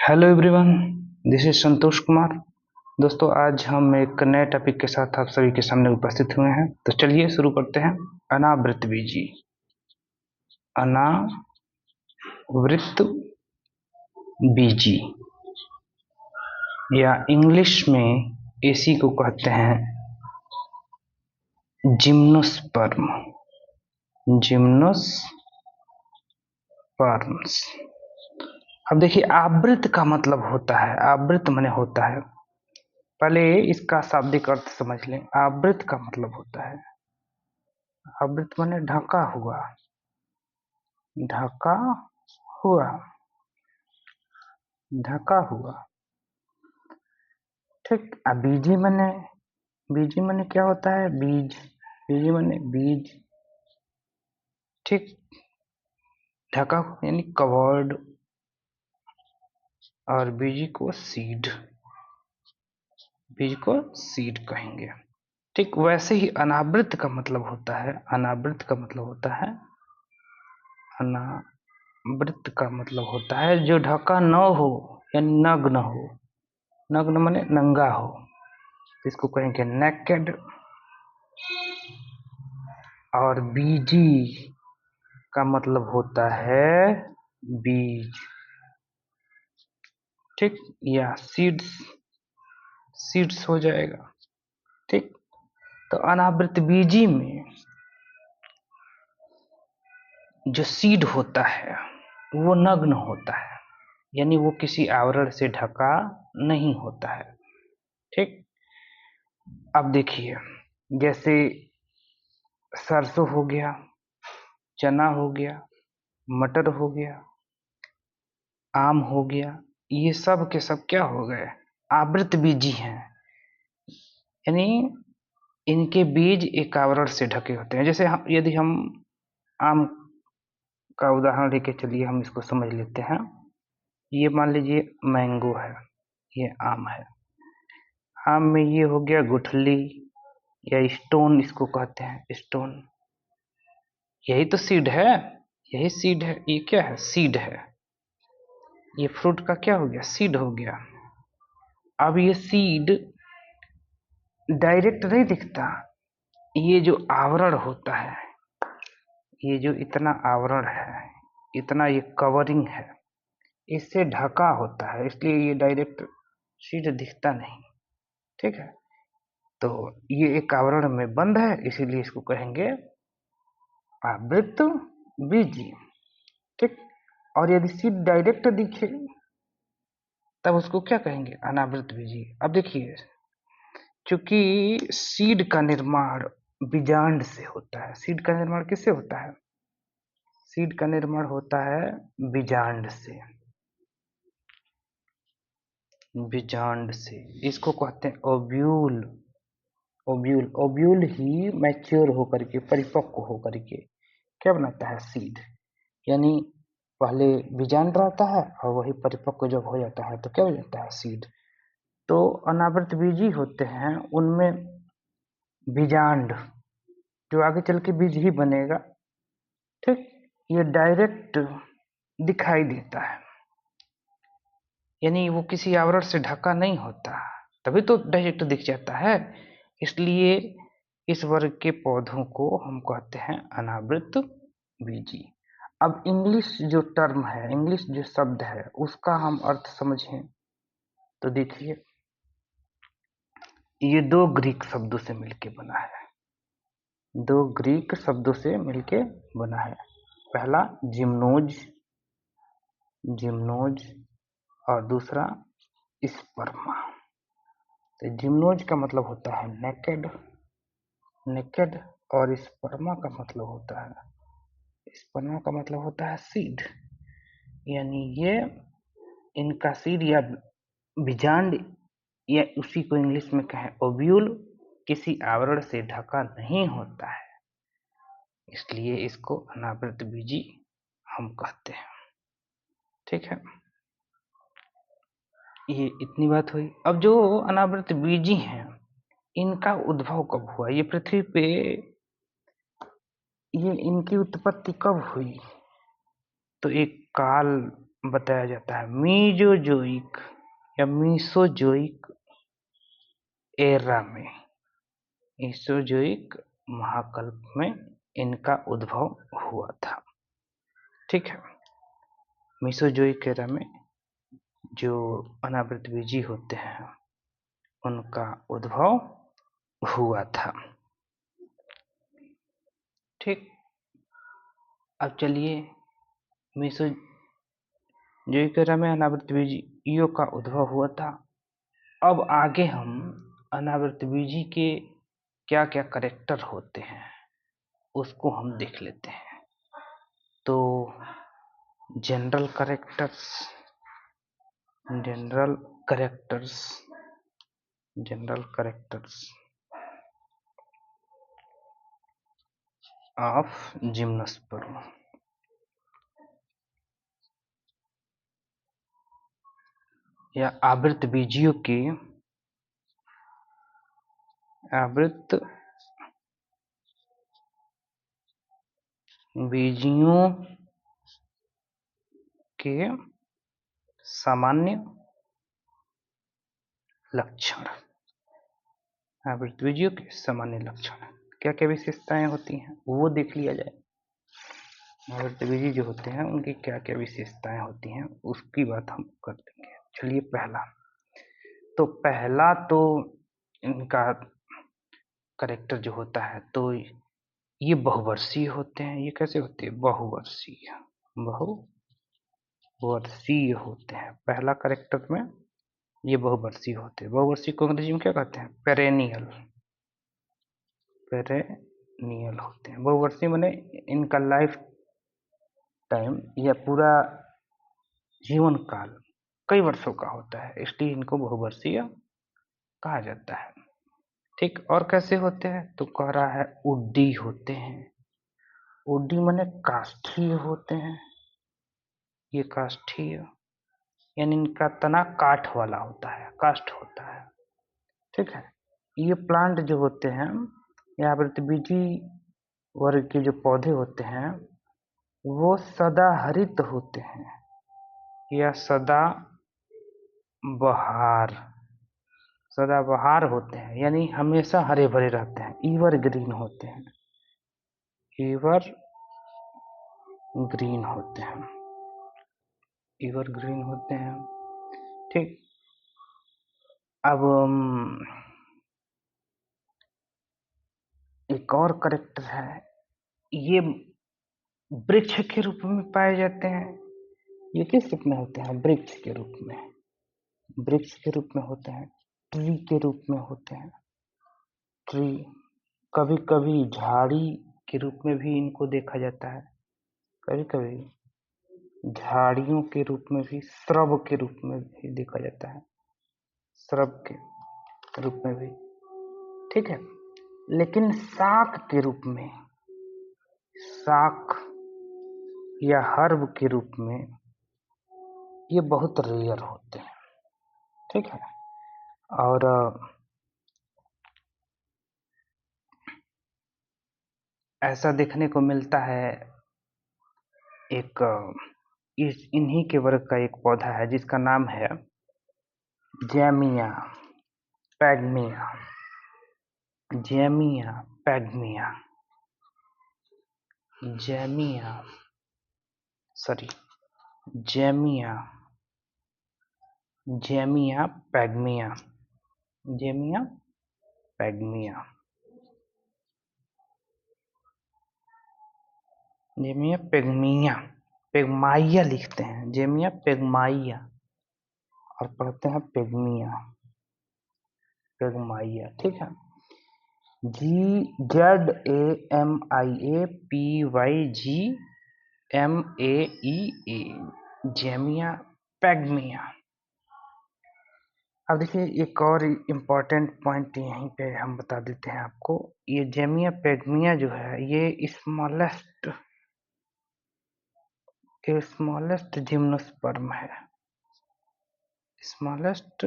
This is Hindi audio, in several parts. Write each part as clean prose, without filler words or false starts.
Hello everyone, this is Santosh Kumar. दोस्तों, आज हम एक नए टॉपिक के साथ आप सभी के सामने उपस्थित हुए हैं। तो चलिए शुरू करते हैं। अनावृतबीजी। अनावृतबीजी या इंग्लिश में इसी को कहते हैं जिम्नोस्पर्म। जिम्नोस्पर्म्स। अब देखिए, आवृत का मतलब होता है, आवृत माने होता है। पहले इसका शाब्दिक अर्थ समझ लें। आवृत का मतलब होता है, आवृत माने ढका हुआ, ढका हुआ, ढका हुआ। ठीक। अब बीजी माने क्या होता है? बीज। बीजी माने बीज। ठीक। ढका हुआ यानी कवर्ड, और बीजी को सीड, बीज को सीड कहेंगे। ठीक वैसे ही अनावृत का मतलब होता है, अनावृत का मतलब होता है, अनावृत का मतलब होता है जो ढका न हो यानी नग्न हो। नग्न माने नंगा हो, इसको कहेंगे नेकेड। और बीजी का मतलब होता है बीज। ठीक। या सीड्स, सीड्स हो जाएगा। ठीक। तो अनावृत बीजी में जो सीड होता है वो नग्न होता है, यानी वो किसी आवरण से ढका नहीं होता है। ठीक। अब देखिए, जैसे सरसों हो गया, चना हो गया, मटर हो गया, आम हो गया, ये सब के सब क्या हो गए? आवृत बीजी हैं। यानी इनके बीज एक आवरण से ढके होते हैं। जैसे यदि हम आम का उदाहरण लेके चलिए, हम इसको समझ लेते हैं। ये मान लीजिए मैंगो है, ये आम है। आम में ये हो गया गुठली या स्टोन, इसको कहते हैं स्टोन। यही तो सीड है, यही सीड है। ये क्या है? सीड है। ये फ्रूट का क्या हो गया? सीड हो गया। अब ये सीड डायरेक्ट नहीं दिखता, ये जो आवरण होता है, ये जो इतना आवरण है, इतना ये कवरिंग है, इससे ढका होता है, इसलिए ये डायरेक्ट सीड दिखता नहीं। ठीक है। तो ये एक आवरण में बंद है, इसीलिए इसको कहेंगे आवृत बीजी। ठीक। और यदि सीड डायरेक्ट दिखे तब उसको क्या कहेंगे? अनावृत बीजी। अब देखिए, चूंकि सीड का निर्माण बीजांड से होता है। सीड का निर्माण किससे होता है? सीड का निर्माण होता है बीजांड से, बीजांड से। इसको कहते हैं ओव्यूल। ओव्यूल, ओव्यूल ही मैच्योर होकर के, परिपक्व होकर के क्या बनाता है? सीड। यानी पहले बीजांड रहता है और वही परिपक्व जब हो जाता है तो क्या हो जाता है? सीड। तो अनावृत बीजी होते हैं, उनमें बीजांड जो आगे चल के बीज ही बनेगा। ठीक। ये डायरेक्ट दिखाई देता है, यानी वो किसी आवरण से ढका नहीं होता, तभी तो डायरेक्ट दिख जाता है। इसलिए इस वर्ग के पौधों को हम कहते हैं अनावृत बीजी। अब इंग्लिश जो टर्म है, इंग्लिश जो शब्द है, उसका हम अर्थ समझें तो देखिए, ये दो ग्रीक शब्दों से मिलके बना है, दो ग्रीक शब्दों से मिलके बना है। पहला जिम्नोज, जिम्नोज, और दूसरा स्पर्मा। तो जिम्नोज का मतलब होता है नेकेड, नेकेड, और स्पर्मा का मतलब होता है, स्पर्मा का मतलब होता है सीड। यानी ये इनका सीड या बीजांड, या उसी को इंग्लिश में कहें ओव्यूल, किसी आवरण से ढका नहीं होता है, इसलिए इसको अनावृत बीजी हम कहते हैं। ठीक है, ये इतनी बात हुई। अब जो अनावृत बीजी हैं, इनका उद्भव कब हुआ? ये पृथ्वी पे ये इनकी उत्पत्ति कब हुई? तो एक काल बताया जाता है मीजोजोइक या मीसोजोइक एरा में, मीसोजोइक महाकल्प में इनका उद्भव हुआ था। ठीक है, मीसोजोइक एरा में जो अनावृतबीजी होते हैं उनका उद्भव हुआ था। ठीक, अब चलिए मीसोजोइक एरा में अनावृतबीजियों का उद्भव हुआ था। अब आगे हम अनावृतबीजी के क्या क्या कैरेक्टर होते हैं उसको हम देख लेते हैं। तो general characters, general characters of gymnosperm. या आवृतबीजियों के सामान्य लक्षण। आवृतबीजियों के सामान्य लक्षण क्या क्या विशेषताएं होती हैं वो देख लिया जाए। आवृतबीजी जो होते हैं उनकी क्या क्या विशेषताएं होती हैं उसकी बात हम कर लेंगे। चलिए पहला तो इनका कैरेक्टर जो होता है तो ये बहुवर्षीय होते हैं। ये कैसे होते हैं? बहुवर्षीय होते हैं। पहला कैरेक्टर में ये बहुवर्षीय होते हैं। बहुवर्षीय को अंग्रेजी में क्या कहते हैं? पेरेनियल होते हैं। बहुवर्षीय माने इनका लाइफ टाइम या पूरा जीवन काल कई वर्षों का होता है, इसलिए इनको बहुवर्षीय कहा जाता है। ठीक, और कैसे होते हैं? तो कह रहा है उड्डी होते हैं। उड्डी माने काष्ठीय होते हैं। ये काष्ठीय यानी इनका तना काठ वाला होता है, काष्ठ होता है। ठीक है, ये प्लांट जो होते हैं या आवृतबीजी वर्ग के जो पौधे होते हैं वो सदाहरित होते हैं या सदाबहार होते हैं, यानी हमेशा हरे भरे रहते हैं। एवरग्रीन होते हैं, एवरग्रीन होते हैं। ठीक, अब एक और कैरेक्टर है, ये वृक्ष के रूप में पाए जाते हैं। ये किस रूप में होते हैं? वृक्ष के रूप में होते हैं, ट्री के रूप में होते हैं। ट्री, कभी कभी झाड़ी के रूप में भी इनको देखा जाता है, कभी कभी झाड़ियों के रूप में भी, श्रब के रूप में भी देखा जाता है, श्रब के रूप में भी। ठीक है, लेकिन शाक के रूप में, शाक या हर्ब के रूप में ये बहुत रेयर होते हैं। ठीक है, और ऐसा देखने को मिलता है एक इन्हीं के वर्ग का एक पौधा है जिसका नाम है जैमिया पैग्मिया। जैमिया पैग्मिया, पेग्माइया लिखते हैं, जेमिया पेग्माइया, और पढ़ते हैं पेग्मिया। ठीक है, ZAMIAPYGMAEA, जेमिया पैग्मिया। अब देखिए एक और इम्पोर्टेंट पॉइंट यहीं पे हम बता देते हैं आपको। ये जेमिया पैग्मिया जो है ये स्मॉलेस्ट जिम्नोस्पर्म है, स्मॉलेस्ट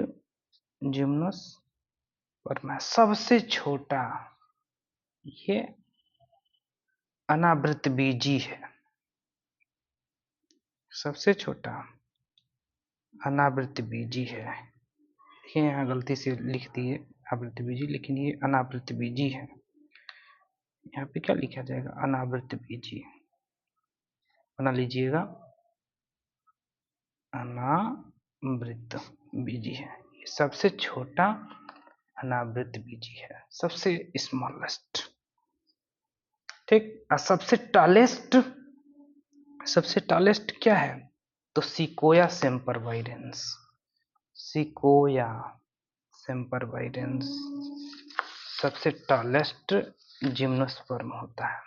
जिम्नोस्पर्म है, सबसे छोटा ये अनावृतबीजी है, सबसे छोटा अनावृतबीजी है। देखिए यहाँ गलती से लिख दिए आवृतबीजी, लेकिन ये अनावृतबीजी है। यहाँ पे क्या लिखा जाएगा? अनावृतबीजी। बना लीजिएगा, अनावृतबीजी है। ये सबसे छोटा अनावृतबीजी है, सबसे स्मॉलेस्ट। ठीक। और सबसे टॉलेस्ट क्या है? तो सिकोया सेम्परवाइडेंस। सिकोया सेम्परवाइडेंस सबसे टॉलेस्ट जिम्नोस्पर्म होता है।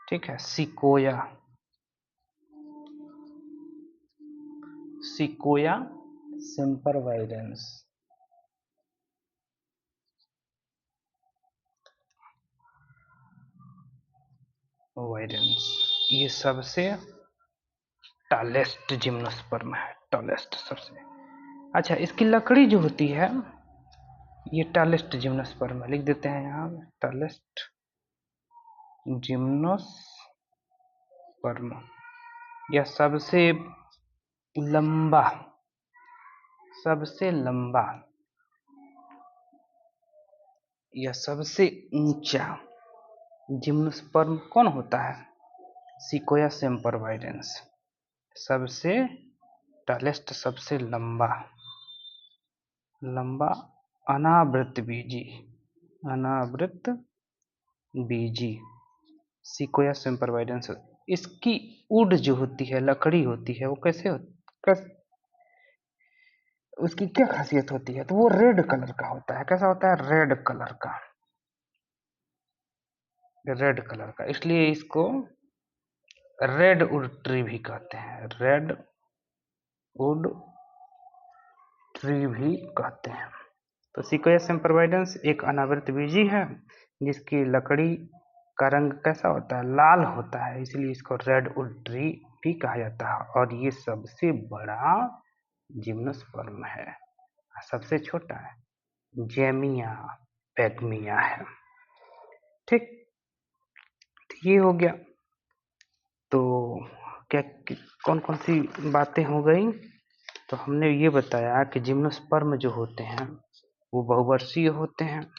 ठीक है, सिकोया सेम्परवाइडेंस। वाइडेंस ये सबसे टॉलेस्ट जिम्नोस्पर्म है, टॉलेस्ट सबसे। अच्छा, इसकी लकड़ी जो होती है ये टॉलेस्ट जिम्नोस्पर्म है, लिख देते हैं यहाँ टॉलेस्ट जिम्नोस्पर्म। यह सबसे लंबा या सबसे ऊंचा जिम्नोस्पर्म कौन होता है? सिकोया सेम्परवाइडेंस। सबसे टॉलेस्ट, सबसे लंबा अनावृतबीजी सिकोया सेम्परवाइडेंस। इसकी वुड जो होती है, लकड़ी होती है, वो उसकी क्या खासियत होती है? तो वो रेड कलर का होता है। कैसा होता है? रेड कलर का। इसलिए इसको रेड वुड ट्री भी कहते हैं, रेड वुड ट्री भी कहते हैं। तो सिकोया सेम्परवाइडेंस एक अनावृतबीजी है जिसकी लकड़ी का रंग कैसा होता है? लाल होता है, इसलिए इसको रेड वुड ट्री भी कहा जाता है। और ये सबसे बड़ा जिम्नोस्पर्म है। सबसे छोटा है जेमिया पैगमिया है। ठीक, ये हो गया। तो क्या कौन कौन सी बातें हो गई? तो हमने ये बताया कि जिम्नोस्पर्म जो होते हैं वो बहुवर्षीय होते हैं।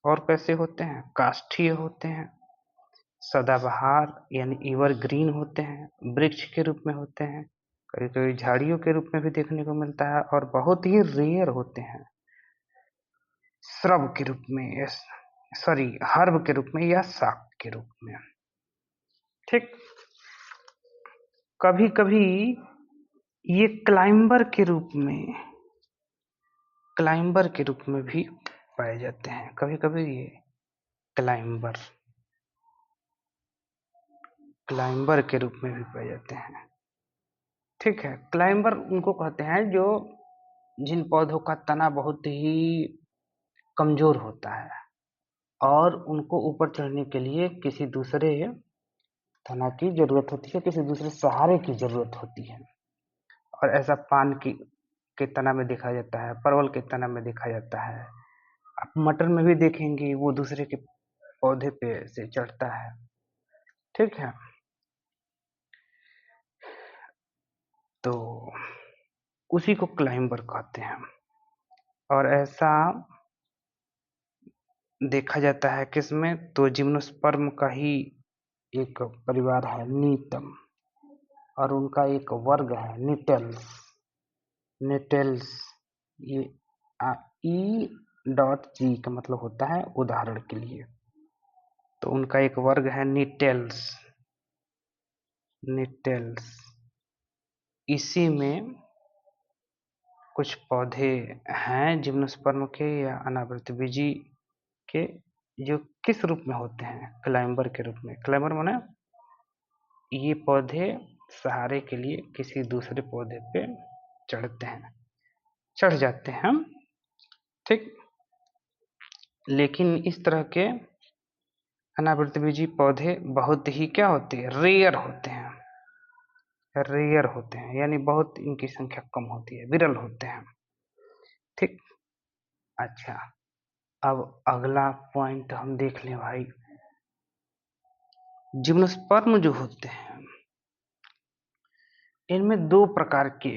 और कैसे होते हैं? काष्ठीय होते हैं, सदाबहार यानी एवरग्रीन होते हैं, वृक्ष के रूप में होते हैं, कभी कभी झाड़ियों के रूप में भी देखने को मिलता है, और बहुत ही रेयर होते हैं श्रब के रूप में, सॉरी हर्ब के रूप में या शाक के रूप में। ठीक। कभी कभी ये क्लाइंबर के रूप में भी पाए जाते हैं। कभी कभी ये क्लाइंबर के रूप में भी पाए जाते हैं। ठीक है, क्लाइंबर उनको कहते हैं जो जिन पौधों का तना बहुत ही कमजोर होता है और उनको ऊपर चढ़ने के लिए किसी दूसरे तना की जरूरत होती है, किसी दूसरे सहारे की जरूरत होती है। और ऐसा पान के तना में देखा जाता है, परवल के तना में देखा जाता है, आप मटर में भी देखेंगे वो दूसरे के पौधे पे से चढ़ता है। ठीक है, तो उसी को क्लाइंबर कहते हैं। और ऐसा देखा जाता है किसमें? तो जिम्नोस्पर्म का ही एक परिवार है नीटम, और उनका एक वर्ग है निटेल्स। ये E.G का मतलब होता है उदाहरण के लिए। तो उनका एक वर्ग है निटेल्स। इसी में कुछ पौधे हैं जिम्नोस्पर्म के या अनावृतबीजी के जो किस रूप में होते हैं? क्लाइंबर के रूप में। क्लाइंबर माने ये पौधे सहारे के लिए किसी दूसरे पौधे पे चढ़ जाते हैं। ठीक। लेकिन इस तरह के अनावृतबीजी पौधे बहुत ही क्या होते हैं? रेयर होते हैं, यानी बहुत इनकी संख्या कम होती है, विरल होते हैं। ठीक। अच्छा, अब अगला पॉइंट हम देख लें भाई। जिम्नोस्पर्म जो होते हैं इनमें दो प्रकार के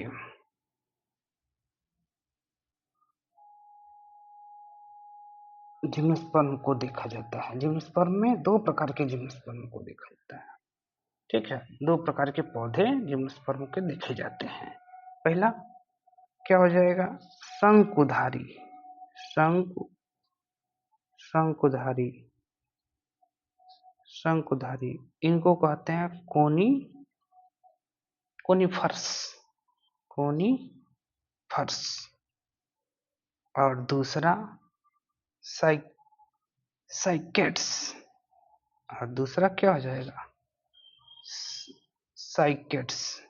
जिम्नोस्पर्म को देखा जाता है। जिम्नोस्पर्म में दो प्रकार के जिम्नोस्पर्म को देखा जाता है। ठीक है, दो प्रकार के पौधे जिम्नोस्पर्म के देखे जाते हैं। पहला क्या हो जाएगा, शंकुधारी। शंकुधारी शंकुधारी इनको कहते हैं कोनीफर्स। कोनीफर्स। और दूसरा साइकेड्स। और दूसरा क्या हो जाएगा, साइकेड्स।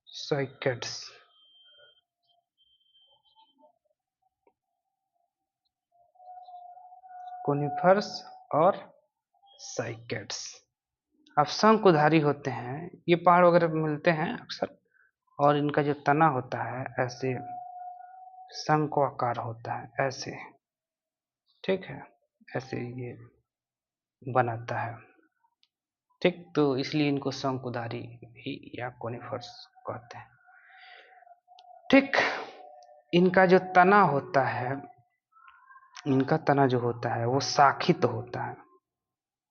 साइकेड्स। कोनिफर्स और साइकेड्स। अब शंकुधारी होते हैं, ये पहाड़ वगैरह पे मिलते हैं अक्सर, और इनका जो तना होता है ऐसे शंक्वाकार होता है, ऐसे। ठीक है, ऐसे ये बनाता है। ठीक, तो इसलिए इनको शंकुधारी भी या कोनिफर्स कहते हैं। ठीक, इनका जो तना होता है, इनका तना जो होता है वो शाखित होता है।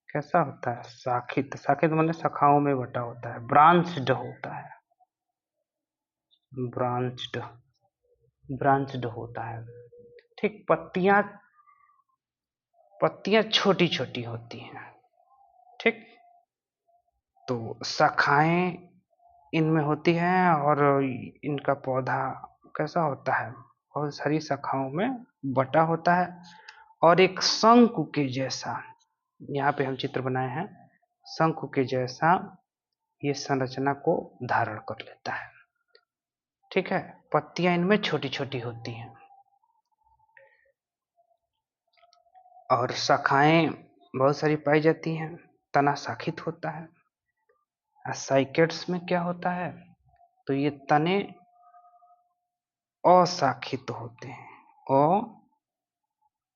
कैसा होता है, शाखित। शाखित माने शाखाओं में बटा होता है, ब्रांच्ड होता है। ब्रांच्ड होता है। ठीक, पत्तियां छोटी छोटी होती हैं। ठीक, तो शाखाएं इनमें होती हैं और इनका पौधा कैसा होता है, बहुत सारी शाखाओं में बटा होता है और एक शंकु के जैसा, यहाँ पे हम चित्र बनाए हैं, शंकु के जैसा ये संरचना को धारण कर लेता है। ठीक है, पत्तियां इनमें छोटी छोटी होती हैं और शाखाएं बहुत सारी पाई जाती हैं, तना शाखित होता है। साइकेड्स में क्या होता है, तो ये तने अशाखित होते हैं,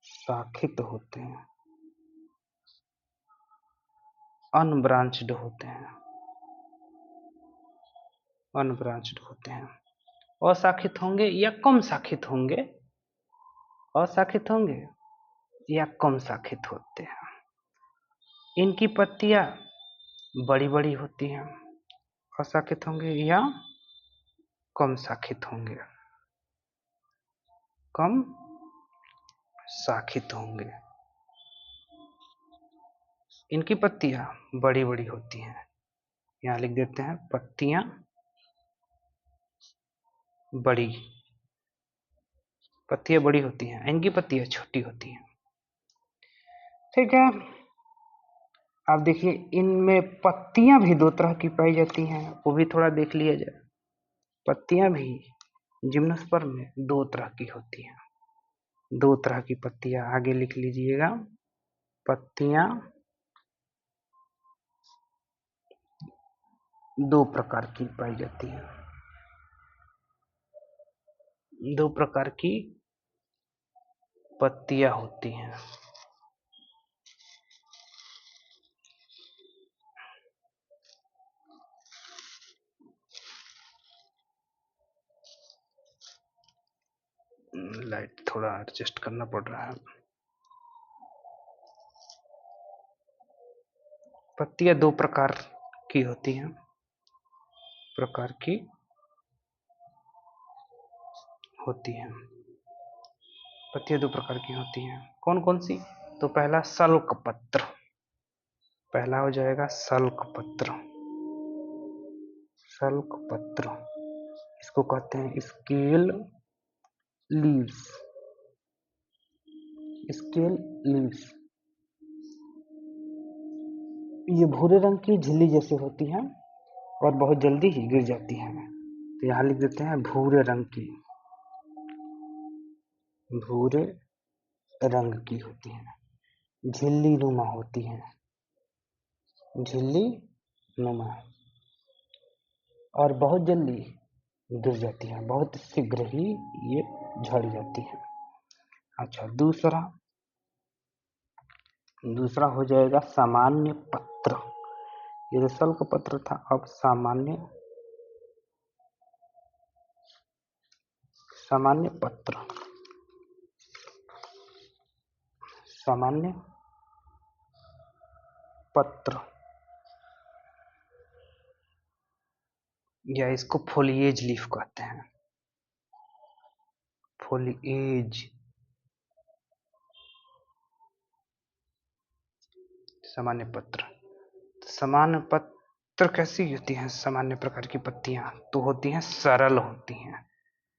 अशाखित होते हैं, अनब्रांच्ड होते हैं, अनब्रांच्ड होते हैं। अशाखित होंगे या कम शाखित होंगे, अशाखित होंगे या कम शाखित होते हैं। इनकी पत्तियां बड़ी बड़ी होती हैं, अशाखित होंगे या कम शाखित होंगे, कम शाखित होंगे। इनकी पत्तियां बड़ी बड़ी होती हैं, यहाँ लिख देते हैं पत्तियां बड़ी, पत्तियां बड़ी होती हैं, इनकी पत्तियां छोटी होती हैं। ठीक है, आप देखिए इनमें पत्तियां भी दो तरह की पाई जाती हैं, वो भी थोड़ा देख लिया जाए। पत्तियां भी जिम्नोस्पर्म में दो तरह की होती हैं, दो तरह की पत्तियां आगे लिख लीजिएगा। पत्तियां दो प्रकार की पाई जाती हैं, दो प्रकार की पत्तियां होती हैं। लाइट थोड़ा एडजस्ट करना पड़ रहा है। पत्तियां दो प्रकार की होती हैं, प्रकार की होती हैं। पत्तियां दो प्रकार की होती हैं, कौन कौन सी, तो पहला सल्क पत्र, पहला हो जाएगा सल्क पत्र। सल्क पत्र, इसको कहते हैं स्केल लीव्स, स्केल लीव्स। ये भूरे रंग की झिल्ली जैसे होती हैं और बहुत जल्दी ही गिर जाती हैं, तो यहाँ लिख देते हैं भूरे रंग की, भूरे रंग की होती हैं, झिल्ली नुमा होती हैं, झिल्ली नुमा, और बहुत जल्दी गिर जाती हैं, बहुत शीघ्र ही ये झड़ जाती हैं। अच्छा, दूसरा हो जाएगा सामान्य पत्र। ये तो शल्क पत्र था। अब सामान्य सामान्य पत्र, सामान्य पत्र, या इसको फोलिएज लीफ कहते हैं। फोलिएज, सामान्य पत्र। सामान्य पत्र कैसी होती हैं? सामान्य प्रकार की पत्तियां तो होती हैं सरल, होती हैं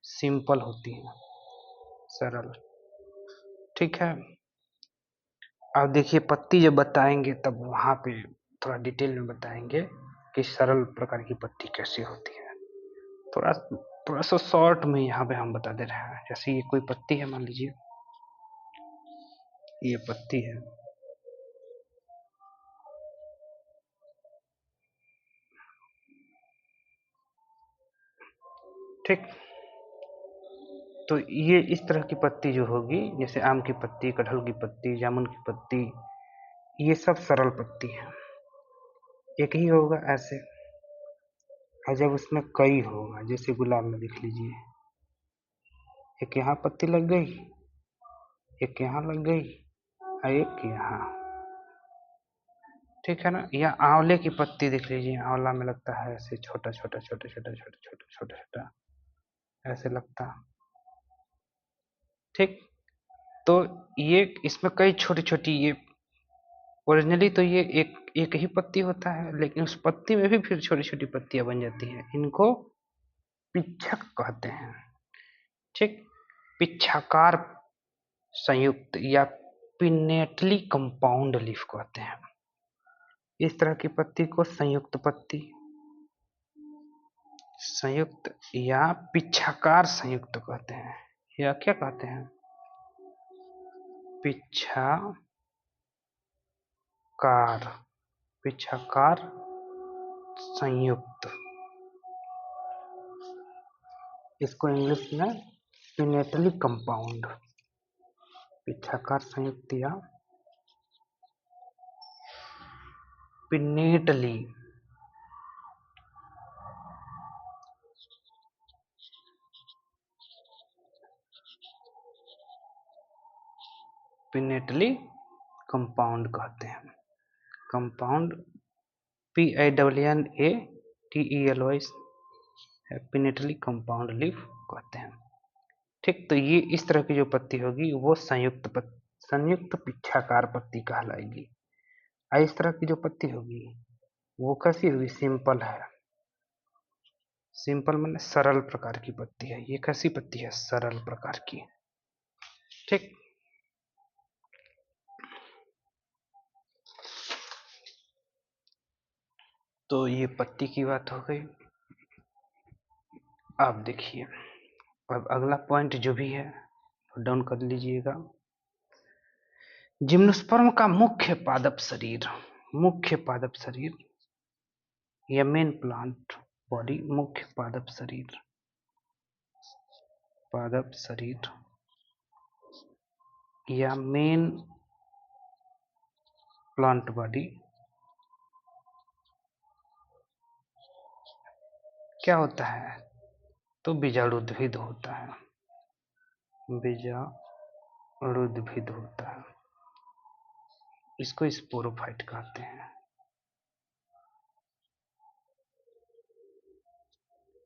सिंपल, होती हैं सरल। ठीक है। अब देखिए पत्ती जब बताएंगे तब वहां पे थोड़ा डिटेल में बताएंगे कि सरल प्रकार की पत्ती कैसी होती है। थोड़ा थोड़ा सा शॉर्ट में यहाँ पे हम बता दे रहे हैं। जैसे ये कोई पत्ती है, मान लीजिए ये पत्ती है, ठीक। तो ये इस तरह की पत्ती जो होगी, जैसे आम की पत्ती, कटहल की पत्ती, जामुन की पत्ती, ये सब सरल पत्ती है। एक ही होगा ऐसे, और जब उसमें कई होगा, जैसे गुलाब में देख लीजिए, एक यहाँ पत्ती लग गई, एक यहाँ लग गई, और एक यहाँ, ठीक है ना। या आंवले की पत्ती देख लीजिए, आंवला में लगता है ऐसे छोटा छोटा छोटा छोटा छोटा छोटा छोटा छोटा, ऐसे लगता, ठीक। तो ये इसमें कई छोटी छोटी, ये ओरिजिनली तो ये एक एक ही पत्ती होता है, लेकिन उस पत्ती में भी फिर छोटी छोटी पत्तियां बन जाती हैं। इनको पिच्छक कहते हैं, ठीक। पिच्छाकार संयुक्त या पिन्नेटली कंपाउंड लीफ कहते हैं। इस तरह की पत्ती को संयुक्त पत्ती, संयुक्त या पिच्छाकार संयुक्त कहते हैं, या क्या कहते हैं, पिच्छाकार, पिच्छाकार संयुक्त। इसको इंग्लिश में पिनेटली कंपाउंड, पिच्छाकार संयुक्त या पिनेटली, पिनेटली कंपाउंड कहते हैं। Compound, PINNATELY, pinnately compound leaf कहते हैं, ठीक। तो ये इस तरह की जो पत्ती होगी वो संयुक्त पिच्छाकार पत्ती कहलाएगी। और इस तरह की जो पत्ती होगी वो कैसी होगी, सिंपल है। सिंपल मैंने सरल प्रकार की पत्ती है। ये कैसी पत्ती है, सरल प्रकार की, ठीक। तो ये पत्ती की बात हो गई। अब देखिए, अब अगला पॉइंट जो भी है डाउन कर लीजिएगा। जिम्नोस्पर्म का मुख्य पादप शरीर, मुख्य पादप शरीर या मेन प्लांट बॉडी, मुख्य पादप शरीर, पादप शरीर या मेन प्लांट बॉडी क्या होता है, तो बीजाणुद्भिद होता है, बीजाणुद्भिद होता है। इसको स्पोरोफाइट कहते हैं,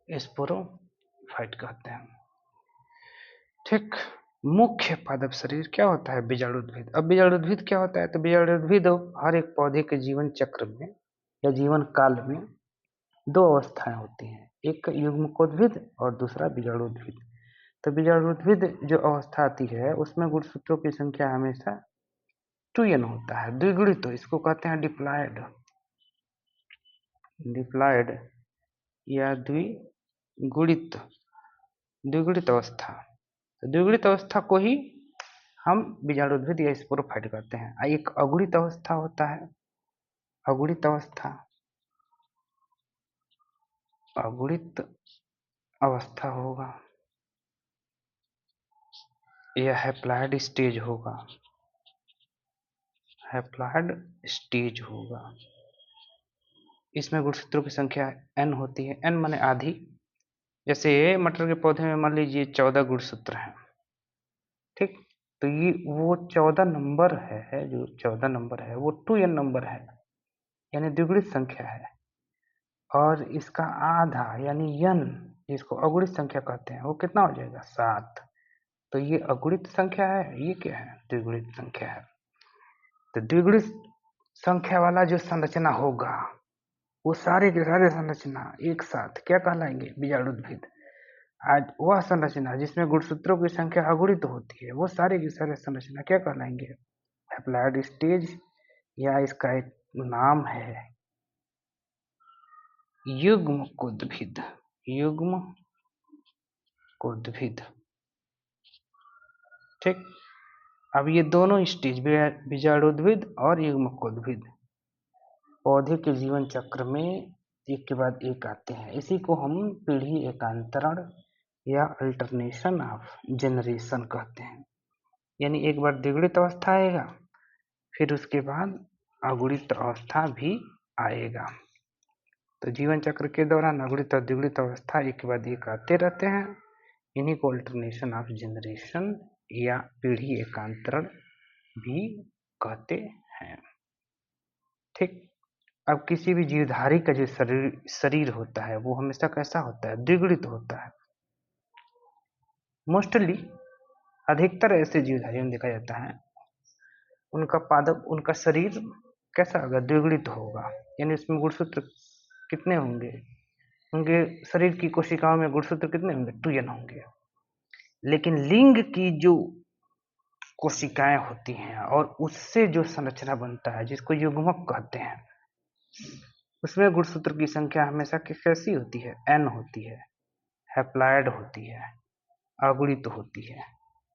स्पोरोफाइट कहते हैं, ठीक। मुख्य पादप शरीर क्या होता है, बीजाणुद्भिद। अब बीजाणुद्भिद क्या होता है, तो बीजाणुद्भिद हर एक पौधे के जीवन चक्र में या जीवन काल में दो अवस्थाएं होती हैं, एक युग्मकोद्भिद और दूसरा बीजाणुद्भिद। तो बीजाणुद्भिद जो अवस्था आती है उसमें गुणसूत्रों की संख्या हमेशा 2n होता है, द्विगुणित। तो इसको कहते हैं डिप्लॉयड, डिप्लॉयड या द्विगुणित, द्विगुणित अवस्था। द्विगुणित अवस्था को ही हम बीजाणुद्भिद या स्पोरोफाइट कहते हैं। एक अगुणित अवस्था होता है, अगुणित अवस्था, अगुणित अवस्था होगा, यह हैप्लॉयड स्टेज होगा, हैप्लॉयड स्टेज होगा। इसमें गुणसूत्रों की संख्या n होती है, n माने आधी। जैसे मटर के पौधे में मान लीजिए 14 गुणसूत्र हैं, ठीक। तो ये वो 14 नंबर है, जो 14 नंबर है वो 2n नंबर है, यानी द्विगुणित संख्या है। और इसका आधा यानी n, जिसको अगुणित संख्या कहते हैं, वो कितना हो जाएगा? 7। तो ये अगुणित संख्या है, ये क्या है? द्विगुणित संख्या है। तो द्विगुणित संख्या वाला जो संरचना होगा, वो सारे के सारे संरचना एक साथ क्या कहलाएंगे? बीजाणुद्भिद। आज वह संरचना जिसमें गुणसूत्रों की संख्या अगुणित होती है, वो सारे की सारे संरचना क्या कहलाएंगे? हैप्लॉइड स्टेज, या इसका एक नाम है युग्मकोद्भिद। युग्मकोद्भिद, ठीक। अब ये दोनों स्टेज, बीजाणुद्भिद और युग्मकोद्भिद, पौधे के जीवन चक्र में एक के बाद एक आते हैं। इसी को हम पीढ़ी एकांतरण या अल्टरनेशन ऑफ जनरेशन कहते हैं। यानी एक बार द्विगुणित अवस्था आएगा, फिर उसके बाद अगुणित अवस्था भी आएगा। तो जीवन चक्र के दौरान अगुणित और द्विगुणित अवस्था एक के बाद एक आते रहते हैं। इन्हीं को अल्टरनेशन ऑफ जनरेशन या पीढ़ी एकांतरण भी कहते हैं, ठीक। अब किसी भी जीवधारी का जो शरीर होता है, वो हमेशा कैसा होता है? द्विगुणित होता है। मोस्टली अधिकतर ऐसे जीवधारियों में देखा जाता है, उनका पादप, उनका शरीर कैसा होगा? द्विगुणित होगा। यानी उसमें गुणसूत्र कितने होंगे? उनके शरीर की कोशिकाओं में गुणसूत्र कितने होंगे? 2n होंगे। लेकिन लिंग की जो कोशिकाएं होती हैं और उससे जो संरचना बनता है, जिसको युग्मक कहते हैं, उसमें गुणसूत्र की संख्या हमेशा कैसी होती है? n होती है, हैप्लॉइड होती है, अगुणित होती है,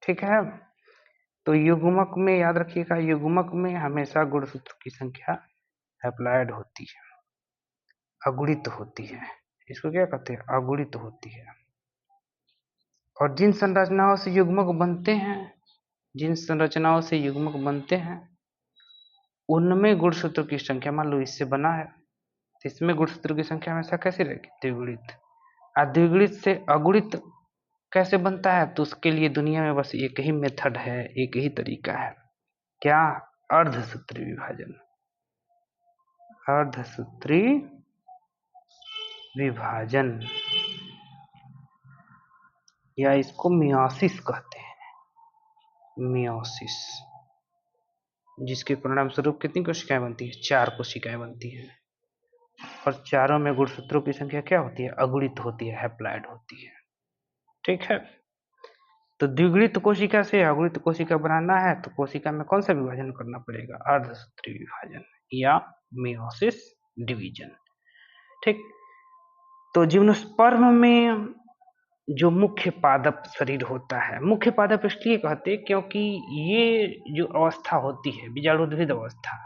ठीक है। तो युग्मक में याद रखिएगा, युग्मक में हमेशा गुणसूत्र की संख्या हैप्लॉइड होती है, अगुणित होती है। इसको क्या कहते हैं? अगुणित होती है। और जिन संरचनाओं से युग्मक बनते हैं, जिन संरचनाओं से युग्मक बनते हैं, उनमें गुणसूत्र की संख्या, मान लो इससे बना है, तो इसमें गुणसूत्र की संख्या हमेशा कैसी रहेगी? द्विगुणित। द्विगुणित से अगुणित कैसे बनता है? तो उसके लिए दुनिया में बस एक ही मेथड है, एक ही तरीका है। क्या? अर्धसूत्री विभाजन। अर्धसूत्री विभाजन, या इसको मियोसिस कहते हैं। मियोसिस, जिसके परिणाम स्वरूप कितनी कोशिकाएं बनती है? 4 कोशिकाएं बनती हैं। और चारों में गुणसूत्रों की संख्या क्या होती है? अगुणित होती है, हैप्लॉइड होती है, ठीक है। तो द्विगुणित कोशिका से अगुणित कोशिका बनाना है, तो कोशिका में कौन सा विभाजन करना पड़ेगा? अर्धसूत्री विभाजन या मियोसिस डिवीजन, ठीक। तो जिम्नोस्पर्म में जो मुख्य पादप शरीर होता है, मुख्य पादप इसलिए कहते क्योंकि ये जो अवस्था होती है, बीजाणुद्भिद अवस्था,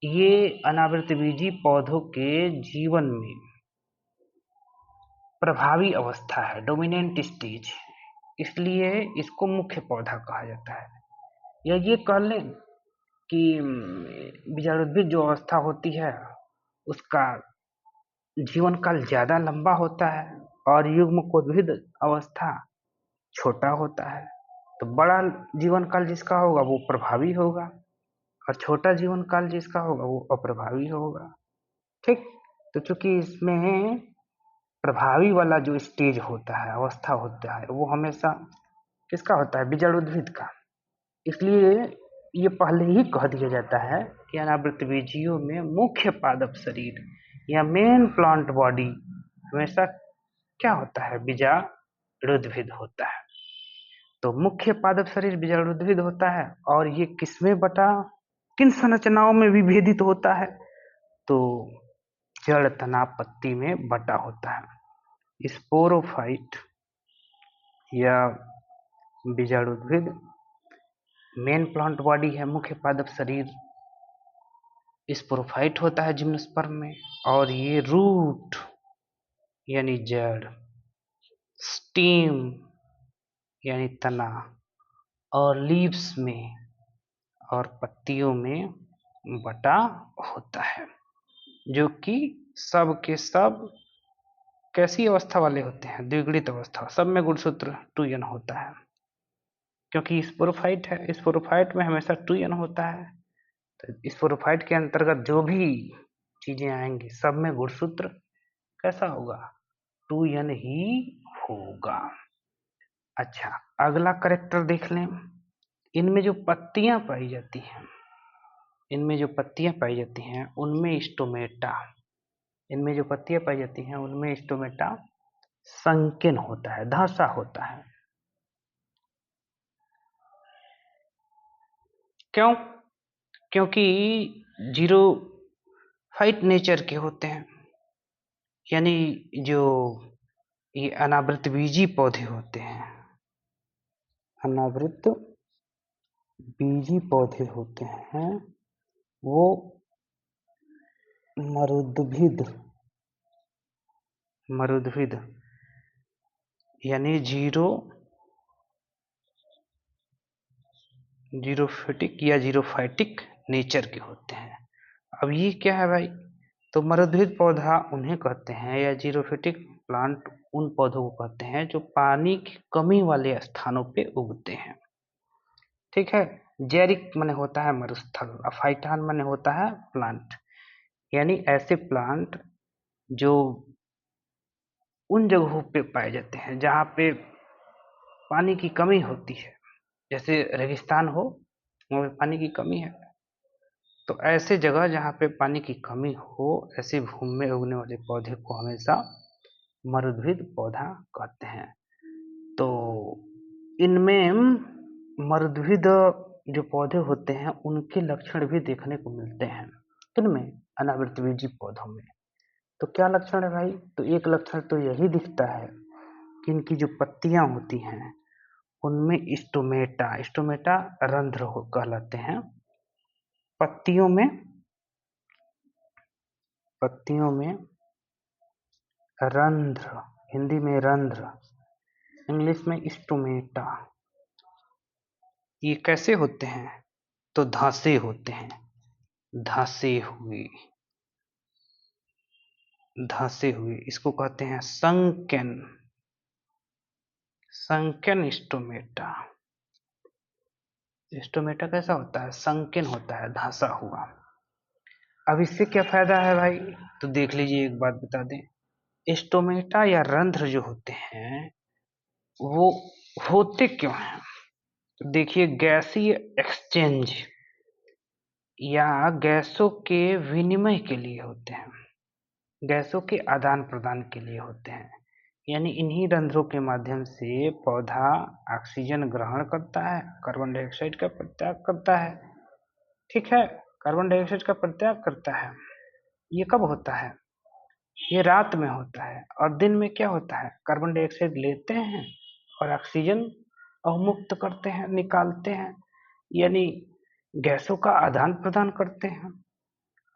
ये अनावृतबीजी पौधों के जीवन में प्रभावी अवस्था है, डोमिनेंट स्टेज, इसलिए इसको मुख्य पौधा कहा जाता है। या ये कह लें कि बीजाणुद्भिद जो अवस्था होती है, उसका जीवन काल ज्यादा लंबा होता है, और युग्मकोद्भिद अवस्था छोटा होता है। तो बड़ा जीवन काल जिसका होगा वो प्रभावी होगा, और छोटा जीवन काल जिसका होगा वो अप्रभावी होगा, ठीक। तो चूंकि इसमें प्रभावी वाला जो स्टेज होता है, अवस्था होता है, वो हमेशा किसका होता है? बीजाणुद्भिद का। इसलिए ये पहले ही कह दिया जाता है कि अनावृतबीजियों में मुख्य पादप शरीर या मेन प्लांट बॉडी हमेशा क्या होता है? बीजाणुद्भिद होता है। तो मुख्य पादप शरीर बीजाणुद्भिद होता है, और ये किसमें बटा, किन संरचनाओं में विभेदित होता है? तो जड़ तना पत्ती में बटा होता है। स्पोरोफाइट या बीजाणुद्भिद मेन प्लांट बॉडी है, मुख्य पादप शरीर स्पोरोफाइट होता है जिम्नोस्पर्म में, और ये रूट यानी जड़, स्टीम यानी तना, और लीव्स में और पत्तियों में बटा होता है। जो कि सब के सब कैसी अवस्था वाले होते हैं, द्विगुणित अवस्था। सब में गुणसूत्र 2n होता है, क्योंकि स्पोरोफाइट है, स्पोरोफाइट में हमेशा 2n होता है। तो स्पोरोफाइट के अंतर्गत जो भी चीजें आएंगी सब में गुणसूत्र कैसा होगा, 2n ही होगा। अच्छा, अगला करेक्टर देख लें। इनमें जो पत्तियां पाई जाती हैं, इनमें जो पत्तियां पाई जाती हैं उनमें स्टोमेटा, इनमें जो पत्तियां पाई जाती हैं उनमें स्टोमेटा संकीर्ण होता है, धंसा होता है। क्यों? क्योंकि जीरो फाइट नेचर के होते हैं, यानी जो ये अनावृत बीजी पौधे होते हैं, अनावृत बीजी पौधे होते हैं, वो मरुद्भिद, मरुद्भिद यानी जीरोफिटिक या जीरोफाइटिक नेचर के होते हैं। अब ये क्या है भाई, तो मरुद्भिद पौधा उन्हें कहते हैं, या जीरोफिटिक प्लांट उन पौधों को कहते हैं जो पानी की कमी वाले स्थानों पे उगते हैं। ठीक है, जैरिक माने होता है मरुस्थल, और फाइटान माने होता है प्लांट, यानी ऐसे प्लांट जो उन जगहों पे पाए जाते हैं जहाँ पे पानी की कमी होती है, जैसे रेगिस्तान हो वहाँ पे पानी की कमी है, तो ऐसे जगह जहाँ पे पानी की कमी हो ऐसी भूमि में उगने वाले पौधे को हमेशा मरुद्भिद पौधा कहते हैं। तो इनमें मरुद्भिद जो पौधे होते हैं उनके लक्षण भी देखने को मिलते हैं, किनमें, अनावृतबीजी पौधों में। तो क्या लक्षण है भाई, तो एक लक्षण तो यही दिखता है कि इनकी जो पत्तियां होती हैं उनमें स्टोमेटा, स्टोमेटा रंध्र कहलाते हैं। पत्तियों में, पत्तियों में रंध्र, हिंदी में रंध्र, इंग्लिश में स्टोमेटा। ये कैसे होते हैं, तो धंसे होते हैं, धंसे हुए, धंसे हुए, इसको कहते हैं संकेन, संकेन स्टोमेटा। स्टोमेटा कैसा होता है, संकेन होता है, धंसा हुआ। अब इससे क्या फायदा है भाई, तो देख लीजिए, एक बात बता दें, स्टोमेटा या रंध्र जो होते हैं वो होते क्यों हैं, तो देखिए, गैसीय एक्सचेंज या गैसों के विनिमय के लिए होते हैं, गैसों के आदान प्रदान के लिए होते हैं। यानी इन्हीं रंध्रों के माध्यम से पौधा ऑक्सीजन ग्रहण करता है, कार्बन डाइऑक्साइड का परित्याग करता है। ठीक है, कार्बन डाइऑक्साइड का परित्याग करता है। ये कब होता है, ये रात में होता है, और दिन में क्या होता है, कार्बन डाइऑक्साइड लेते हैं और ऑक्सीजन अवमुक्त करते हैं, निकालते हैं, यानी गैसों का आदान प्रदान करते हैं।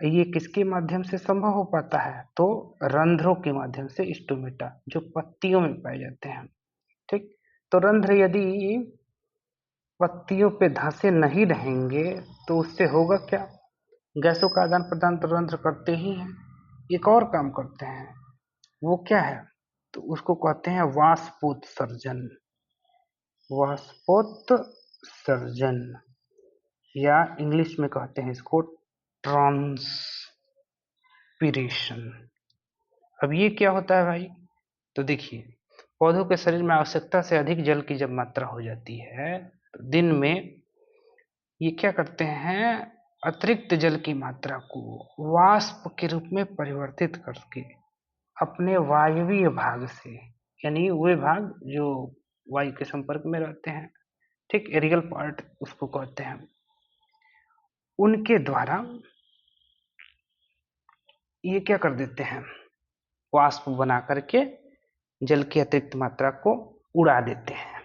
ये किसके माध्यम से संभव हो पाता है, तो रंध्रों के माध्यम से, स्टोमेटा जो पत्तियों में पाए जाते हैं। ठीक, तो रंध्र यदि पत्तियों पे धंसे नहीं रहेंगे तो उससे होगा क्या, गैसों का आदान प्रदान तो रंध्र करते ही हैं, एक और काम करते हैं, वो क्या है, तो उसको कहते हैं वाष्पोत्सर्जन, वाष्पोत्सर्जन, या इंग्लिश में कहते हैं इसको ट्रांसपीरेशन। अब ये क्या होता है भाई, तो देखिए, पौधों के शरीर में आवश्यकता से अधिक जल की जब मात्रा हो जाती है तो दिन में ये क्या करते हैं, अतिरिक्त जल की मात्रा को वाष्प के रूप में परिवर्तित करके अपने वायवीय भाग से, यानी वे भाग जो वायु के संपर्क में रहते हैं, ठीक, एरियल पार्ट उसको कहते हैं, उनके द्वारा ये क्या कर देते हैं, वाष्प बना करके जल की अतिरिक्त मात्रा को उड़ा देते हैं।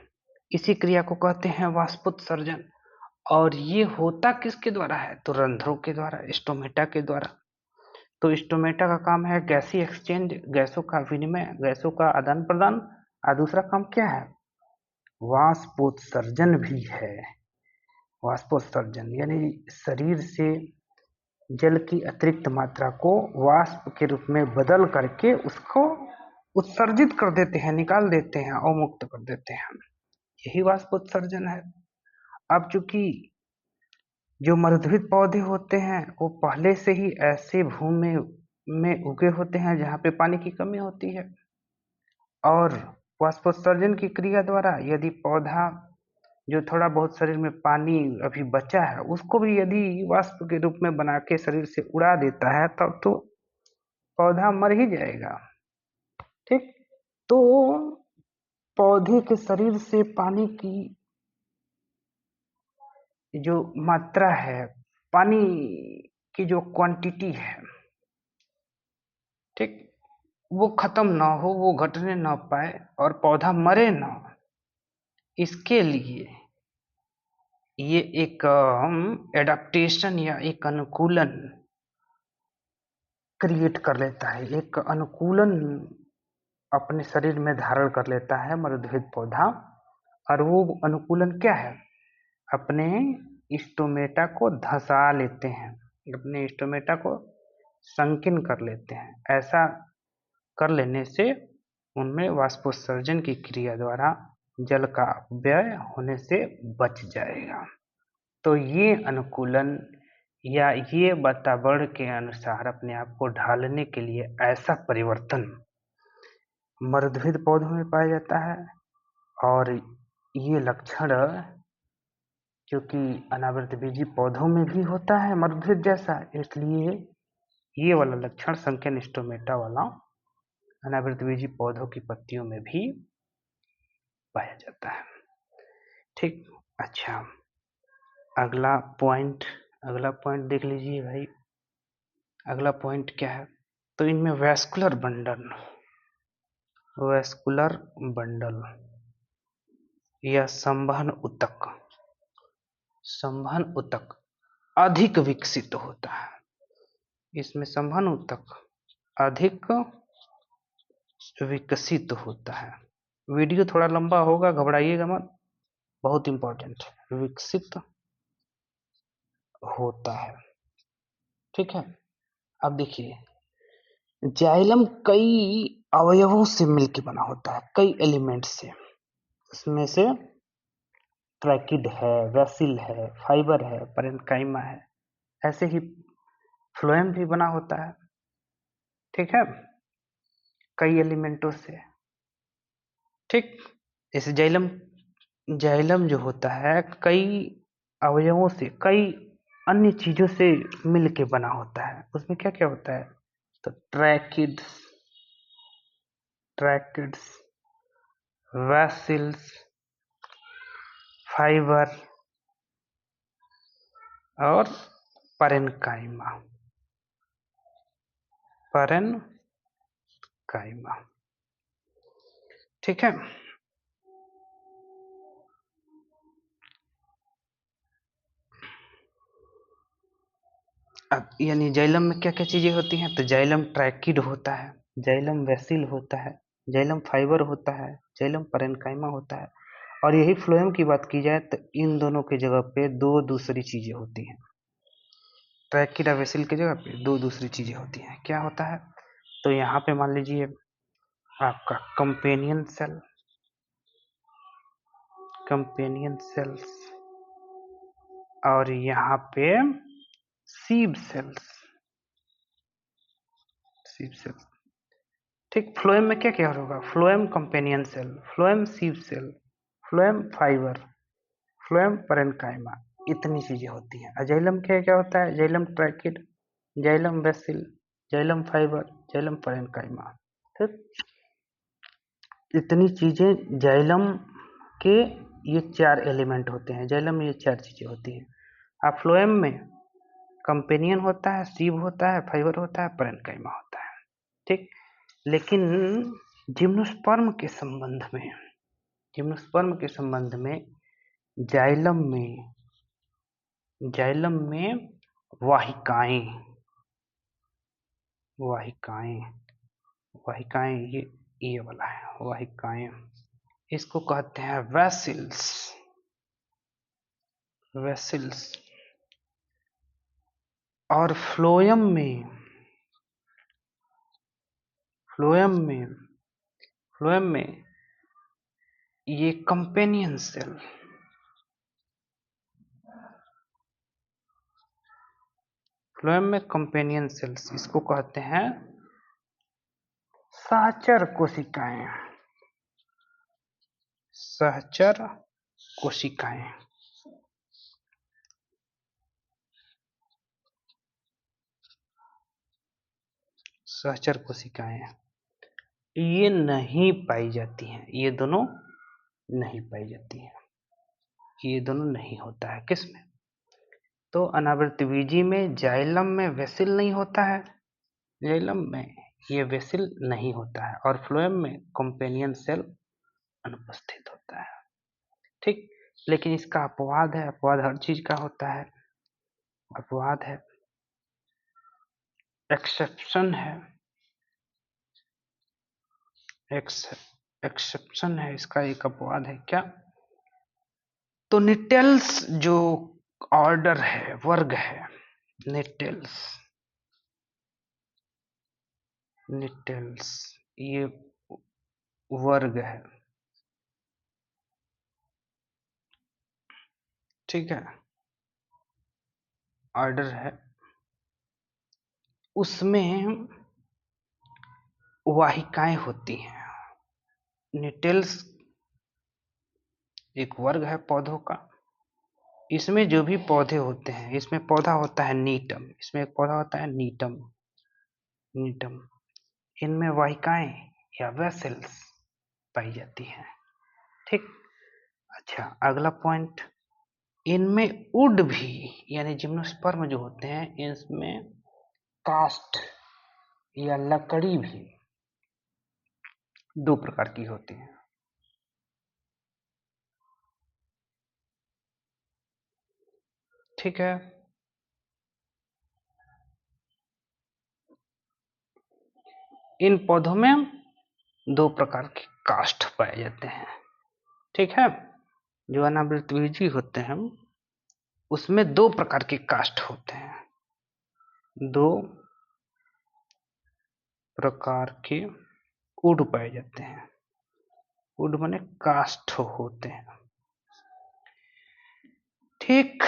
इसी क्रिया को कहते हैं वाष्पोत्सर्जन। और ये होता किसके द्वारा है, तो रंध्रों के द्वारा, स्टोमेटा के द्वारा। तो स्टोमेटा का काम है गैसीय एक्सचेंज, गैसों का विनिमय, गैसों का आदान प्रदान, और दूसरा काम क्या है, वाष्पोत्सर्जन भी है। वाष्पोत्सर्जन यानी शरीर से जल की अतिरिक्त मात्रा को वाष्प के रूप में बदल करके उसको उत्सर्जित कर देते हैं, निकाल देते हैं, अवमुक्त कर देते हैं। यही वाष्प उत्सर्जन है। अब चूंकि जो मरुद्भिद पौधे होते हैं वो पहले से ही ऐसे भूमि में उगे होते हैं जहाँ पे पानी की कमी होती है, और वाष्पोत्सर्जन की क्रिया द्वारा यदि पौधा जो थोड़ा बहुत शरीर में पानी अभी बचा है उसको भी यदि वाष्प के रूप में बना के शरीर से उड़ा देता है तब तो पौधा मर ही जाएगा। ठीक। तो पौधे के शरीर से पानी की जो मात्रा है, पानी की जो क्वांटिटी है, ठीक, वो खत्म ना हो, वो घटने ना पाए और पौधा मरे ना, इसके लिए ये एक एडाप्टेशन या एक अनुकूलन क्रिएट कर लेता है, एक अनुकूलन अपने शरीर में धारण कर लेता है मरुद्भिद पौधा। और वो अनुकूलन क्या है? अपने स्टोमेटा को धंसा लेते हैं, अपने स्टोमेटा को संकीर्ण कर लेते हैं। ऐसा कर लेने से उनमें वाष्पोत्सर्जन की क्रिया द्वारा जल का अपव्यय होने से बच जाएगा। तो ये अनुकूलन या ये वातावरण के अनुसार अपने आप को ढालने के लिए ऐसा परिवर्तन मरुद्भिद पौधों में पाया जाता है। और ये लक्षण क्योंकि अनावृतबीजी पौधों में भी होता है मरुद्भिद जैसा, इसलिए ये वाला लक्षण संकीर्ण स्टोमेटा वाला अनावृतबीजी पौधों की पत्तियों में भी पाया जाता है। ठीक। अच्छा, अगला पॉइंट देख लीजिए भाई। अगला पॉइंट क्या है? तो इनमें वैस्कुलर बंडल या संवहन ऊतक अधिक विकसित होता है। इसमें संवहन ऊतक अधिक विकसित होता है। वीडियो थोड़ा लंबा होगा, घबराइएगा मत, बहुत इंपॉर्टेंट है। विकसित होता है, ठीक है। अब देखिए, जाइलम कई अवयवों से मिलकर बना होता है, कई एलिमेंट से। उसमें से ट्रैकिड है, वैसिल है, फाइबर है, पैरेन्काइमा है, ऐसे ही फ्लोएम भी बना होता है, ठीक है, कई एलिमेंटों से। ठीक। जैसे जाइलम जो होता है कई अवयवों से, कई अन्य चीजों से मिलके बना होता है। उसमें क्या क्या होता है? तो ट्रैकिड्स, वैसिल्स, फाइबर और पैरेन्काइमा। ठीक है। अब यानी जाइलम में क्या क्या चीजें होती हैं? तो जाइलम ट्रैकिड होता है, जाइलम वैसिल होता है, जाइलम फाइबर होता है, जाइलम पैरेन्काइमा होता है। और यही फ्लोएम की बात की जाए तो इन दोनों की जगह पे दो दूसरी चीजें होती हैं। ट्रैकिड और वैसिल की जगह पे दो दूसरी चीजें होती हैं। क्या होता है? तो यहाँ पे मान लीजिए आपका कंपेनियन सेल्स, और यहाँ पे सीव सेल्स। ठीक। फ्लोएम में क्या क्या होगा? Phloem companion cell, phloem sieve cell, phloem fibre, phloem parenchyma, इतनी चीजें होती हैं। जाइलम क्या क्या होता है? Xylem tracheid, xylem vessel, xylem fibre, xylem parenchyma. ठीक। इतनी चीजें जाइलम के ये चार एलिमेंट होते हैं। जाइलम में ये चार चीजें होती हैं। अब फ्लोएम में कंपेनियन होता है, सीव होता है, फाइबर होता है, पैरेन्काइमा होता है। ठीक। लेकिन जिम्नोस्पर्म के संबंध में जाइलम में वाहिकाएं ये वाला है, वाहिकाएं। इसको कहते हैं वैसिल्स। और फ्लोएम में ये कंपेनियन सेल, फ्लोएम में कंपेनियन सेल्स, इसको कहते हैं सहचर कोशिकाएं, सहचर कोशिकाएं। सहचर कोशिकाएं ये नहीं पाई जाती हैं, ये दोनों नहीं पाई जाती हैं, ये दोनों नहीं होता है। किसमें? तो अनावृतबीजी में जाइलम में वेसिल नहीं होता है, जाइलम में ये वेसिल नहीं होता है, और फ्लोएम में कंपेनियन सेल अनुपस्थित होता है। ठीक, लेकिन इसका अपवाद है, अपवाद हर चीज का होता है, अपवाद है, एक्सेप्शन है, एक्सेप्शन है, इसका एक अपवाद है। क्या? तो निटेल्स जो ऑर्डर है, वर्ग है, निटेल्स, निटेल्स ये वर्ग है, ठीक है, ऑर्डर है, उसमें वाहिकाएं होती हैं। निटेल्स एक वर्ग है पौधों का, इसमें जो भी पौधे होते हैं, इसमें पौधा होता है नीटम, इसमें एक पौधा होता है नीटम, नीटम, इनमें वाहिकाएं या वेसल्स पाई जाती हैं। ठीक, अच्छा, अगला पॉइंट, इनमें उड भी यानी जिम्नोस्पर्म जो होते हैं, इसमें कास्ट या लकड़ी भी दो प्रकार की होती है। ठीक है, इन पौधों में दो प्रकार के कास्ट पाए जाते हैं। ठीक है, जो अनावृतबीजी होते हैं उसमें दो प्रकार के कास्ट होते हैं, दो प्रकार के उड पाए जाते हैं। उड माने कास्ट होते हैं। ठीक,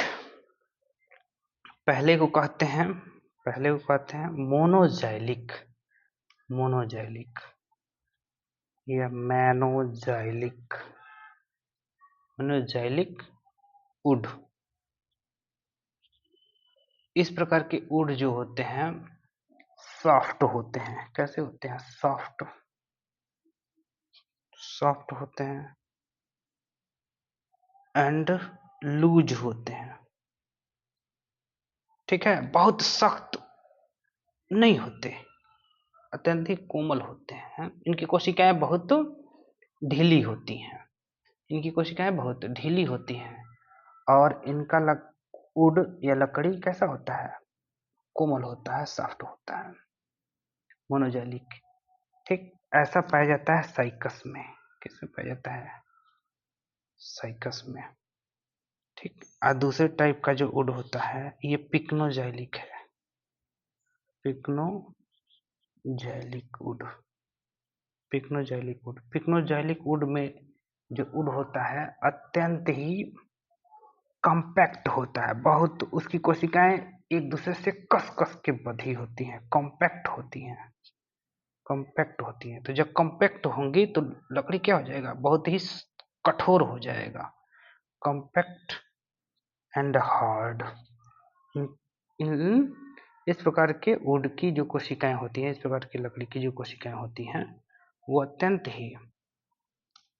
पहले को कहते हैं मोनोजाइलिक, मोनोजाइलिक या मैनोजाइलिक, मोनोजाइलिक उड। इस प्रकार के उड जो होते हैं सॉफ्ट होते हैं। कैसे होते हैं? सॉफ्ट, सॉफ्ट होते हैं एंड लूज होते हैं। ठीक है, बहुत सख्त नहीं होते, अत्यधिक कोमल होते हैं। इनकी कोशिकाएं बहुत ढीली होती हैं, इनकी कोशिकाएं बहुत ढीली होती हैं, और इनका उड या लकड़ी कैसा होता है? कोमल होता है, सॉफ्ट होता है, मोनोजेलिक। ठीक, ऐसा पाया जाता है साइकस में। किसमें पाया जाता है? साइकस में। ठीक, और दूसरे टाइप का जो उड होता है ये पिक्नोजाइलिक है, पिक्नोजाइलिक उड, पिक्नोजाइलिक वुड। पिक्नोजाइलिक वुड में जो वुड होता है अत्यंत ही कॉम्पैक्ट होता है, बहुत उसकी कोशिकाएं एक दूसरे से कस कस के बंधी होती हैं, कॉम्पैक्ट होती हैं, कॉम्पैक्ट होती हैं। तो जब कॉम्पैक्ट होंगी तो लकड़ी क्या हो जाएगा? बहुत ही कठोर हो जाएगा, कॉम्पैक्ट एंड हार्ड। इन इस प्रकार के वुड की जो कोशिकाएं होती हैं, इस प्रकार की लकड़ी की जो कोशिकाएं होती हैं, वो अत्यंत ही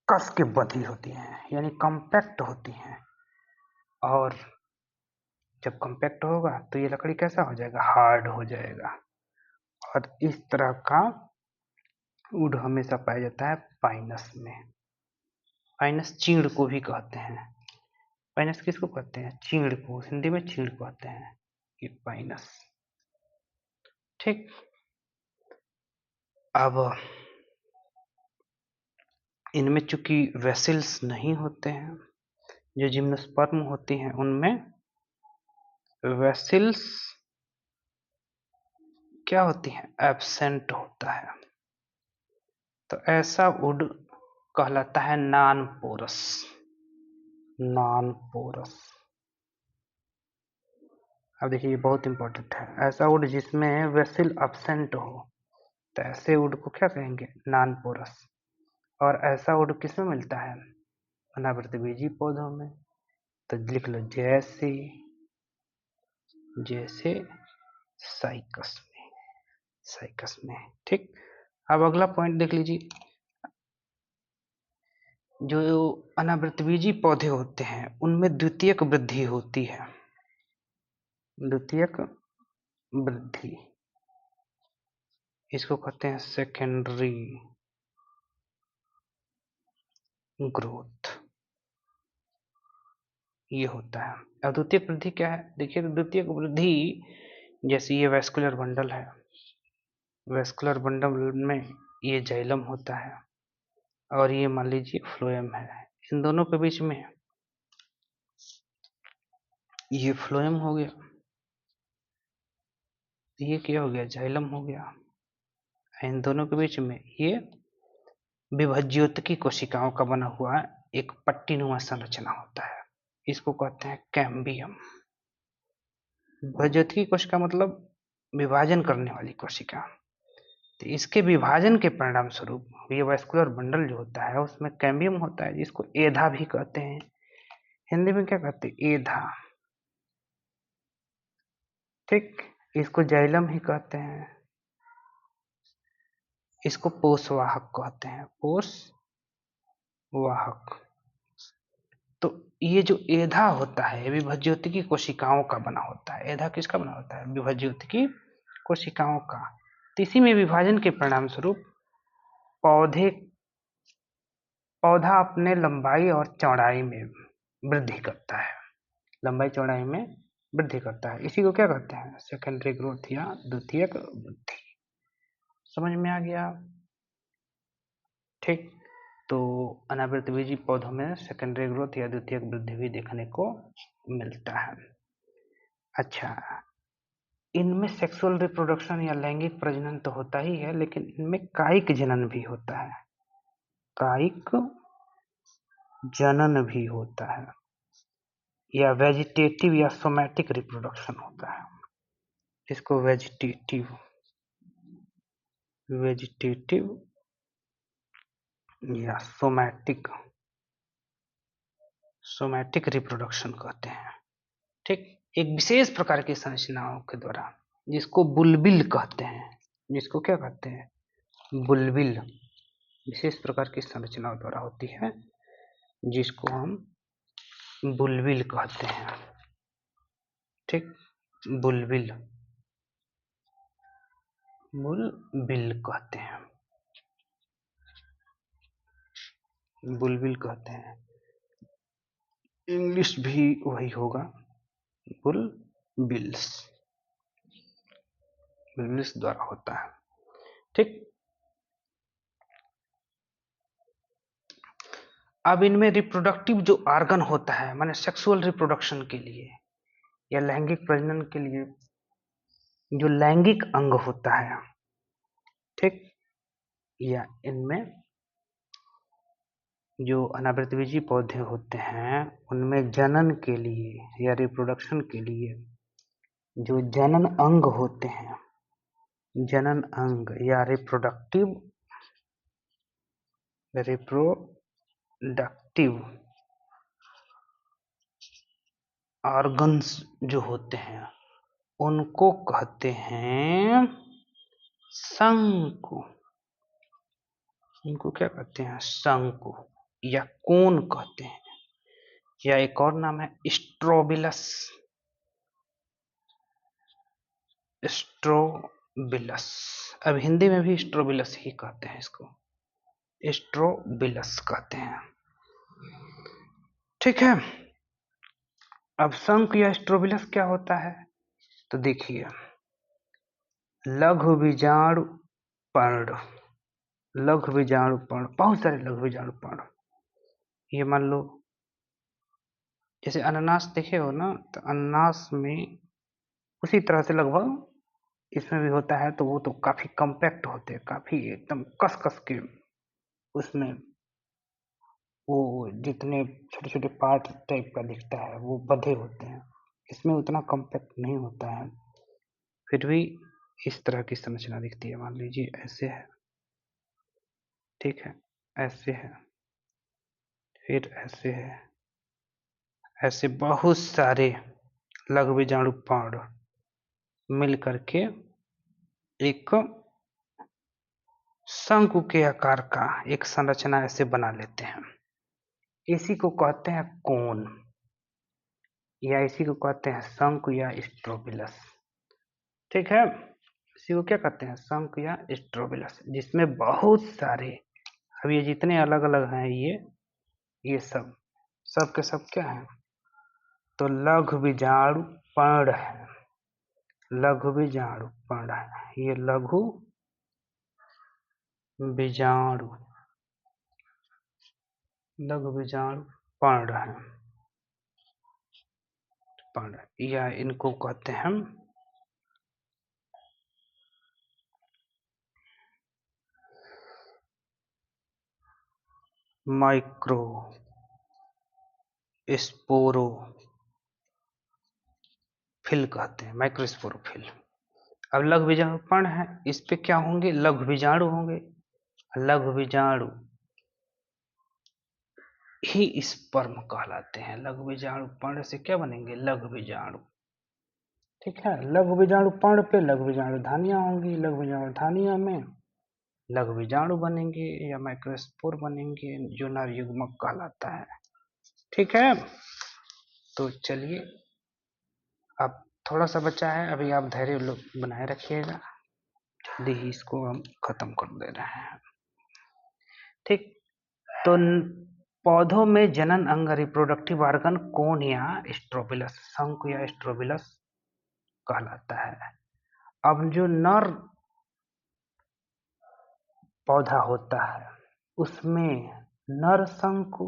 कस के बंधी होती हैं, यानी कॉम्पैक्ट होती हैं। और जब कॉम्पैक्ट होगा तो ये लकड़ी कैसा हो जाएगा? हार्ड हो जाएगा। और इस तरह का वुड हमेशा पाया जाता है पाइनस में। पाइनस चीड़ को भी कहते हैं। पाइनस किसको कहते हैं? चीड़ को, हिंदी में चीड़ कहते हैं, ये पाइनस। ठीक, अब इनमें चूंकि वेसिल्स नहीं होते हैं, जो जिम्नोस्पर्म होती हैं उनमें वेसिल्स क्या होती है, एब्सेंट होता है। तो ऐसा वुड कहलाता है नॉन पोरस। Non porous. अब देखिए ये बहुत इंपॉर्टेंट है, ऐसा वुड जिसमें वेसिल एब्सेंट हो तो ऐसे वुड को क्या कहेंगे, नॉन पोरस। और ऐसा वुड किसमें मिलता है, अनावृतबीजी पौधों में। तो लिख लो जैसे, जैसे साइकस में, साइकस में। ठीक। अब अगला पॉइंट देख लीजिए, जो अनावृतबीजी पौधे होते हैं उनमें द्वितीयक वृद्धि होती है। द्वितीयक वृद्धि, इसको कहते हैं सेकेंडरी ग्रोथ, ये होता है। अब द्वितीयक वृद्धि क्या है, देखिए द्वितीयक वृद्धि जैसे ये वेस्कुलर बंडल है, वेस्कुलर बंडल में ये जाइलम होता है और ये मान लीजिए फ्लोएम है। इन दोनों के बीच में ये फ्लोएम हो गया, ये क्या हो गया, जाइलम हो गया। इन दोनों के बीच में ये विभज्योतकी कोशिकाओं का बना हुआ एक पट्टीनुमा संरचना होता है, इसको कहते हैं कैम्बियम। विभज्योतकी कोशिका मतलब विभाजन करने वाली कोशिका। तो इसके विभाजन के परिणाम स्वरूप ये वास्कुलर बंडल जो होता है उसमें कैम्बियम होता है, जिसको एधा भी कहते हैं। हिंदी में क्या कहते हैं, एधा। ठीक। इसको जाइलम ही कहते हैं, इसको पोषवाहक कहते हैं, पोषवाहक। तो ये जो एधा होता है विभज्योतिकी कोशिकाओं का बना होता है। एधा किसका बना होता है, विभज्योतिकी कोशिकाओं का। तो इसी में विभाजन के परिणाम स्वरूप पौधा अपने लंबाई और चौड़ाई में वृद्धि करता है, लंबाई चौड़ाई में वृद्धि करता है। इसी को क्या कहते हैं, सेकेंडरी ग्रोथ या द्वितीयक वृद्धि। समझ में आ गया। ठीक। तो अनावृतबीजी पौधों में सेकेंडरी ग्रोथ या द्वितीयक वृद्धि भी देखने को मिलता है। अच्छा, इनमें सेक्सुअल रिप्रोडक्शन या लैंगिक प्रजनन तो होता ही है, लेकिन इनमें कायिक जनन भी होता है, कायिक जनन भी होता है, या वेजिटेटिव या सोमैटिक रिप्रोडक्शन होता है। इसको वेजिटेटिव, वेजिटेटिव या सोमैटिक, सोमैटिक रिप्रोडक्शन कहते हैं। ठीक। एक विशेष प्रकार की संरचनाओं के द्वारा, जिसको बुलबिल कहते हैं, जिसको क्या कहते हैं, बुलबिल, विशेष प्रकार की संरचनाओं द्वारा होती है, जिसको हम बुलबिल कहते हैं। ठीक। बुलबिल, बुलबिल कहते हैं, बुलबिल कहते हैं। इंग्लिश भी वही होगा, बुलबिल्स, बुलबिल्स द्वारा होता है। ठीक। अब इनमें रिप्रोडक्टिव जो ऑर्गन होता है, माने सेक्सुअल रिप्रोडक्शन के लिए या लैंगिक प्रजनन के लिए जो लैंगिक अंग होता है, ठीक, या इनमें जो अनावृतबीजी पौधे होते हैं उनमें जनन के लिए या रिप्रोडक्शन के लिए जो जनन अंग होते हैं, जनन अंग या रिप्रोडक्टिव ऑर्गन्स जो होते हैं उनको कहते हैं शंकु। इनको क्या कहते हैं, शंकु या कोन कहते हैं, या एक और नाम है स्ट्रोबिलस, स्ट्रोबिलस। अब हिंदी में भी स्ट्रोबिलस ही कहते हैं, इसको स्ट्रोबिलस कहते हैं। ठीक है। अब शंकु या स्ट्रोबिलस क्या होता है, तो देखिए लघु बीजाणु पर्ण, लघु बीजाणु पर्ण, बहुत सारे लघु बीजाणु पर्ण। ये मान लो जैसे अनानास देखे हो ना, तो अनानास में उसी तरह से लगभग इसमें भी होता है, तो वो तो काफी कॉम्पैक्ट होते हैं, काफी एकदम कस कस के उसमें वो जितने छोटे छोटे पार्ट टाइप का दिखता है वो बंधे होते हैं। इसमें उतना कॉम्पैक्ट नहीं होता है, फिर भी इस तरह की संरचना दिखती है। मान लीजिए ऐसे है, ठीक है, ऐसे है, फिर ऐसे है, ऐसे बहुत सारे लघु बीजाणु पर्ण मिल करके एक शंकु के आकार का एक संरचना ऐसे बना लेते हैं। इसी को कहते हैं कोन, या इसी को कहते हैं शंकु या स्ट्रोबिलस। ठीक है, इसी को क्या कहते हैं, शंकु या स्ट्रोबिलस, जिसमें बहुत सारे, अब ये जितने अलग अलग हैं ये सब के सब क्या है, तो लघु बीजाणु पर्ण है। लघु बीजाणु पर्ण है, ये लघु बीजाणु लघु बीजाणु पर्ण है, पर्ण, या इनको कहते हैं माइक्रो स्पोरोफिल कहते हैं, माइक्रोस्पोरोफिल। अब लघु बीजाणु पर्ण है, इस पे क्या होंगे, लघु बीजाणु होंगे। लघु बीजाणु ही स्पर्म कहलाते हैं। लघु बीजाणु पर्ण से क्या बनेंगे, लघु बीजाणु। ठीक है, लघु बीजाणु पर्ण पे लघु बीजाणु धानियां होंगी, लघु बीजाणु धानियां में लघु बीजाणु बनेंगे या माइक्रोस्पोर बनेंगे, जो नर युग्मक कहलाता है। ठीक है, तो चलिए अब थोड़ा सा बचा है, अभी आप धैर्य बनाए रखिएगा, जल्दी ही इसको हम खत्म कर दे रहे हैं। ठीक, तो पौधों में जनन अंग रिप्रोडक्टिव ऑर्गन कोन या स्ट्रोबिलस, शंकु या स्ट्रोबिलस कहलाता है। अब जो नर पौधा होता है उसमें नर शंकु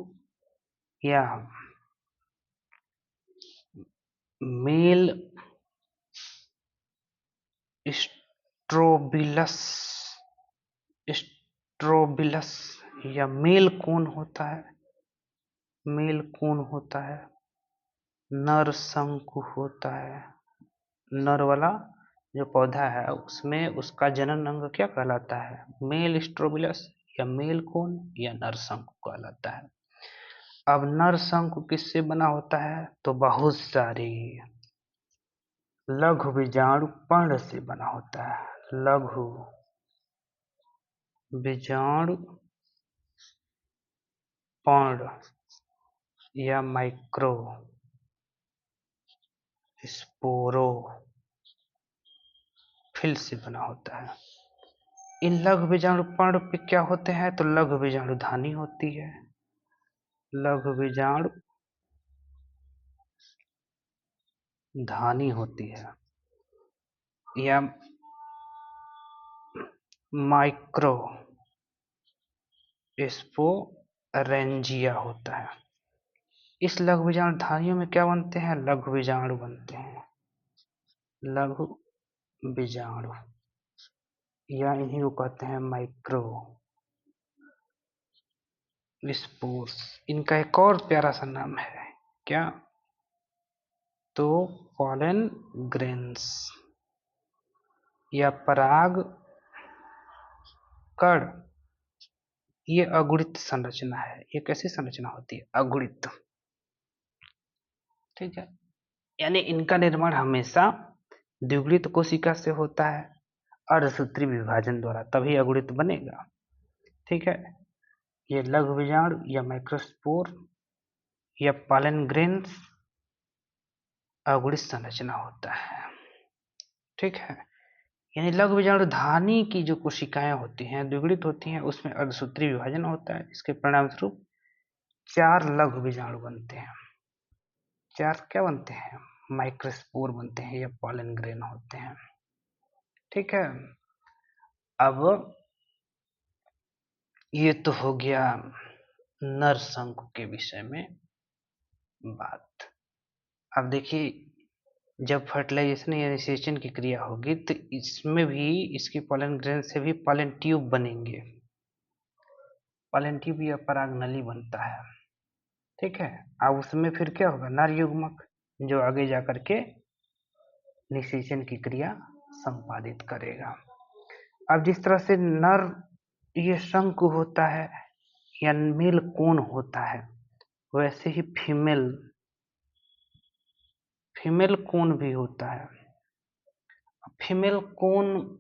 या मेल स्ट्रोबिलस स्ट्रोबिलस या मेल कोन होता है, मेल कोन होता है, नर शंकु होता है। नर वाला जो पौधा है उसमें उसका जनन अंग क्या कहलाता है, मेल स्ट्रोबिलस या मेल कोन या नर शंकु कहलाता है। अब नर शंकु किससे बना होता है, तो बहुत सारे लघु बीजाणु पर्ण से बना होता है। लघु बीजाणु पर्ण या माइक्रो स्पोरोफिल से बना होता है। इन लघु बीजाणु पर्ण पे क्या होते हैं, तो लघु बीजाणु धानी होती है। लघु बीजाणु धानी होती है या माइक्रो स्पोरेंजिया होता है। इस लघु बीजाणु धानियों में क्या बनते हैं, लघु बीजाणु बनते हैं, लघु बीजाणु, या इन्हीं को कहते हैं माइक्रो स्पोर्स। इनका एक और प्यारा सा नाम है, क्या, तो पॉलन ग्रेन्स या पराग कण। ये अगुणित संरचना है। ये कैसी संरचना होती है, अगुणित। ठीक है, यानी इनका निर्माण हमेशा द्विगुणित कोशिका से होता है, अर्धसूत्री विभाजन द्वारा, तभी अगुणित बनेगा। ठीक है, ये लघु बीजाणु या माइक्रोस्पोर या पॉलन ग्रेन्स अगुणित संरचना होता है। ठीक है, यानी लघु बीजाणु धानी की जो कोशिकाएं होती हैं द्विगुणित होती हैं, उसमें अर्धसूत्री विभाजन होता है। इसके परिणाम स्वरूप 4 लघु बीजाणु बनते हैं। 4 क्या बनते हैं, माइक्रोस्पोर बनते हैं या पॉलन ग्रेन होते हैं। ठीक है, अब ये तो हो गया नर शंकु के विषय में बात। अब देखिए जब फर्टिलाइजेशन या निषेचन की क्रिया होगी तो इसमें भी इसके पॉलन ग्रेन से भी पॉलन ट्यूब बनेंगे। पॉलन ट्यूब या परागनली बनता है, ठीक है। अब उसमें फिर क्या होगा, नर युग्मक जो आगे जाकर के निषेचन की क्रिया संपादित करेगा। अब जिस तरह से नर ये शंकु होता है या मेल कोन होता है, वैसे ही फीमेल कोन भी होता है। फीमेल कोन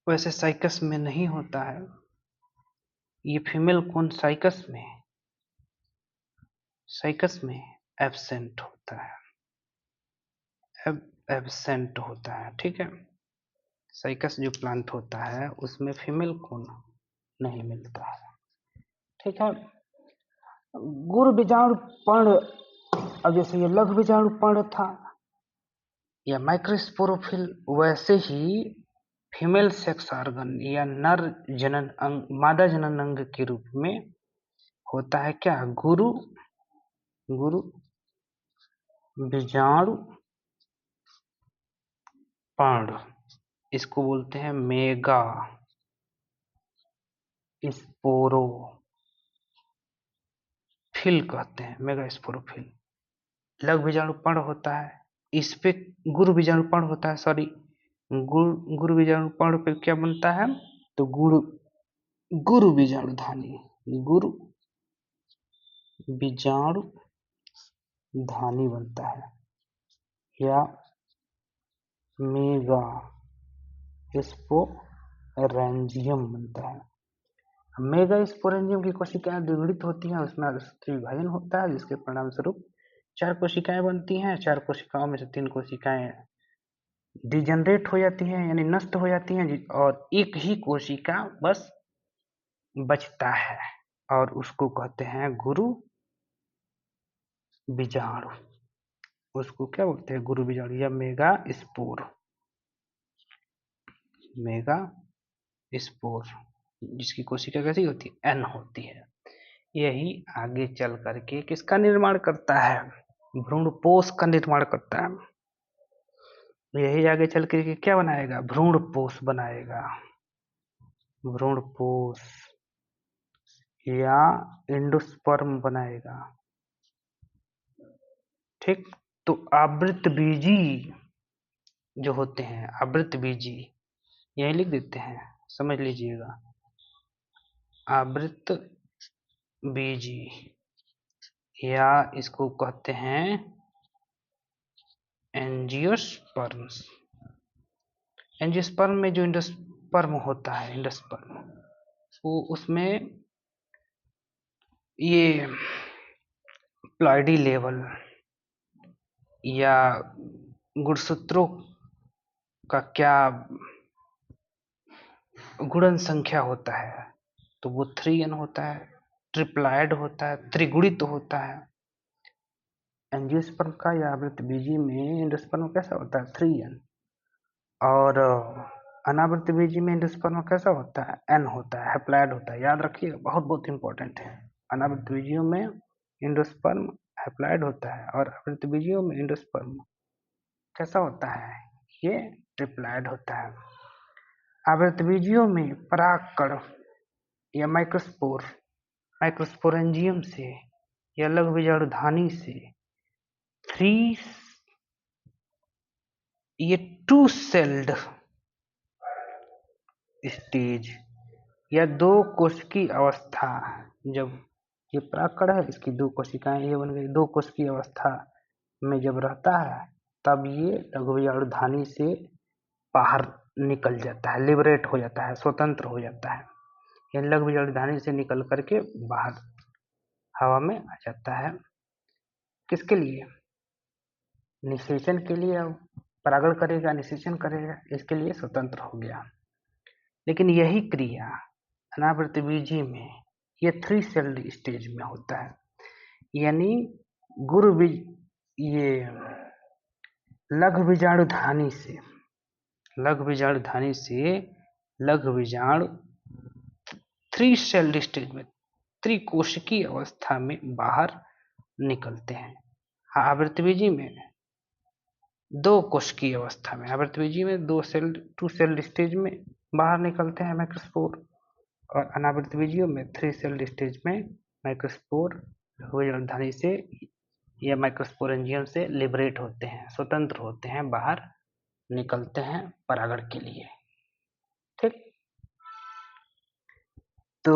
वैसे साइकस में नहीं होता है, ये फीमेल कोन साइकस में एब्सेंट होता है, एब्सेंट होता है, ठीक है। साइकस जो प्लांट होता है उसमें फीमेल कोन नहीं मिलता है, ठीक है। गुरु बीजाणु पर्ण, अब जैसे ये लघु बीजाणु पर्ण था या माइक्रोस्पोरोफिल, वैसे ही फीमेल सेक्स ऑर्गन या नर जनन अंग, मादा जनन अंग के रूप में होता है क्या, गुरु बीजाणु पर्ण। इसको बोलते हैं मेगा स्पोरोफिल कहते हैं, मेगा स्पोरोफिल। लघु बीजाणु पर्ण होता है, इस पे गुरु बीजाणु पर्ण होता है, सॉरी गुरु बीजाणु पर्ण पे क्या बनता है, तो गुरु बीजाणु धानी, गुरु बीजाणु धानी बनता है या मेगा स्पोरेंजियम बनता है। मेगा स्पोरेंजियम की कोशिकाएं द्विगुणित होती हैं, उसमें आद्यशस्त्र विभाजन होता है, जिसके परिणाम स्वरूप 4 कोशिकाएं बनती हैं। 4 कोशिकाओं में से 3 कोशिकाएं डिजनरेट हो जाती हैं, यानी नष्ट हो जाती हैं, और एक ही कोशिका बस बचता है और उसको कहते हैं गुरु बीजाणु। उसको क्या बोलते हैं, गुरु बीजाणु या मेगा स्पोर, जिसकी कोशिका कैसी होती है, एन होती है। यही आगे चल करके किसका निर्माण करता है, भ्रूणपोष का निर्माण करता है। यही आगे चल करके क्या बनाएगा, भ्रूणपोष बनाएगा, भ्रूणपोष या एंडोस्पर्म बनाएगा, ठीक। तो आवृतबीजी जो होते हैं, आवृतबीजी यही लिख देते हैं, समझ लीजिएगा, आवृतबीजी या इसको कहते हैं एंजियोस्पर्म्स। एंजियोस्पर्म में जो एंडोस्पर्म होता है, एंडोस्पर्म वो उसमें ये प्लॉइडी लेवल या गुणसूत्रों का क्या गुणन संख्या होता है, तो वो 3n होता है, ट्रिप्लॉइड होता है, त्रिगुणित होता है। एंजियोस्पर्म का या आवृतबीजी में एंडोस्पर्म कैसा होता है, 3n, और अनावृतबीजी में एंडोस्पर्म कैसा होता है, n होता है, हैप्लॉइड होता है। याद रखिए, बहुत बहुत इंपॉर्टेंट है। अनावृतबीजियों में एंडोस्पर्म हैप्लॉइड होता है और आवृतबीजियों में एंडोस्पर्म कैसा होता है, ये ट्रिप्लॉइड होता है। आवृतबीजियों में परागकण या माइक्रोस्पोरेंजियम से या लघु बीजाणुधानी से ये 2 सेल्ड स्टेज या 2 कोशिकी अवस्था, जब ये परागकण है, इसकी 2 कोशिकाएं ये बन गई, 2 कोशिकी अवस्था में जब रहता है तब ये लघु बीजाणुधानी से बाहर निकल जाता है, लिबरेट हो जाता है, स्वतंत्र हो जाता है। ये लघु बीजाणुधानी से निकल करके बाहर हवा में आ जाता है, किसके लिए, निषेचन के लिए। अब परागण करेगा, निषेचन करेगा, इसके लिए स्वतंत्र हो गया। लेकिन यही क्रिया अनावृतबीजी में ये 3 सेल्ड स्टेज में होता है, यानी ये लघु बीजाणुधानी से लघु बीजाणु 3 सेल्ड स्टेज में, त्रिकोशिकीय अवस्था में बाहर निकलते हैं। हाँ, आवृतबीजी में दो कोशिकीय अवस्था में, आवृतबीजी में टू सेल स्टेज में बाहर निकलते हैं माइक्रोस्पोर, और अनावृतबीजियों में 3 सेल स्टेज में माइक्रोस्पोर हुए राजधानी से या माइक्रोस्पोरेंजियम से लिबरेट होते हैं, स्वतंत्र होते हैं, बाहर निकलते हैं परागण के लिए। ठीक, तो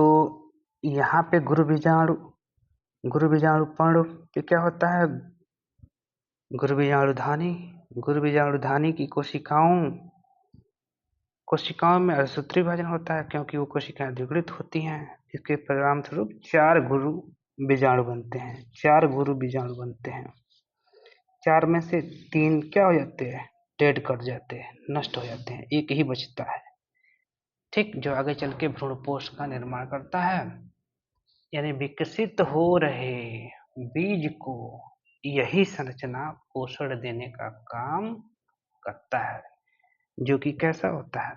यहाँ पे गुरु बीजाणु पर्णु पे क्या होता है? गुरु बीजाणुधानी की कोशिकाओं में असूत्री विभाजन होता है, क्योंकि वो कोशिकाएं द्विगुणित होती हैं। इसके परिणाम स्वरूप 4 गुरु बीजाणु बनते हैं। 4 गुरु बीजाणु बनते हैं। 4 में से 3 क्या हो जाते हैं? डेड कर जाते हैं, नष्ट हो जाते हैं, एक ही बचता है। ठीक, जो आगे चल के भ्रूणपोष का निर्माण करता है, यानी विकसित हो रहे बीज को यही संरचना पोषण देने का काम करता है, जो कि कैसा होता है?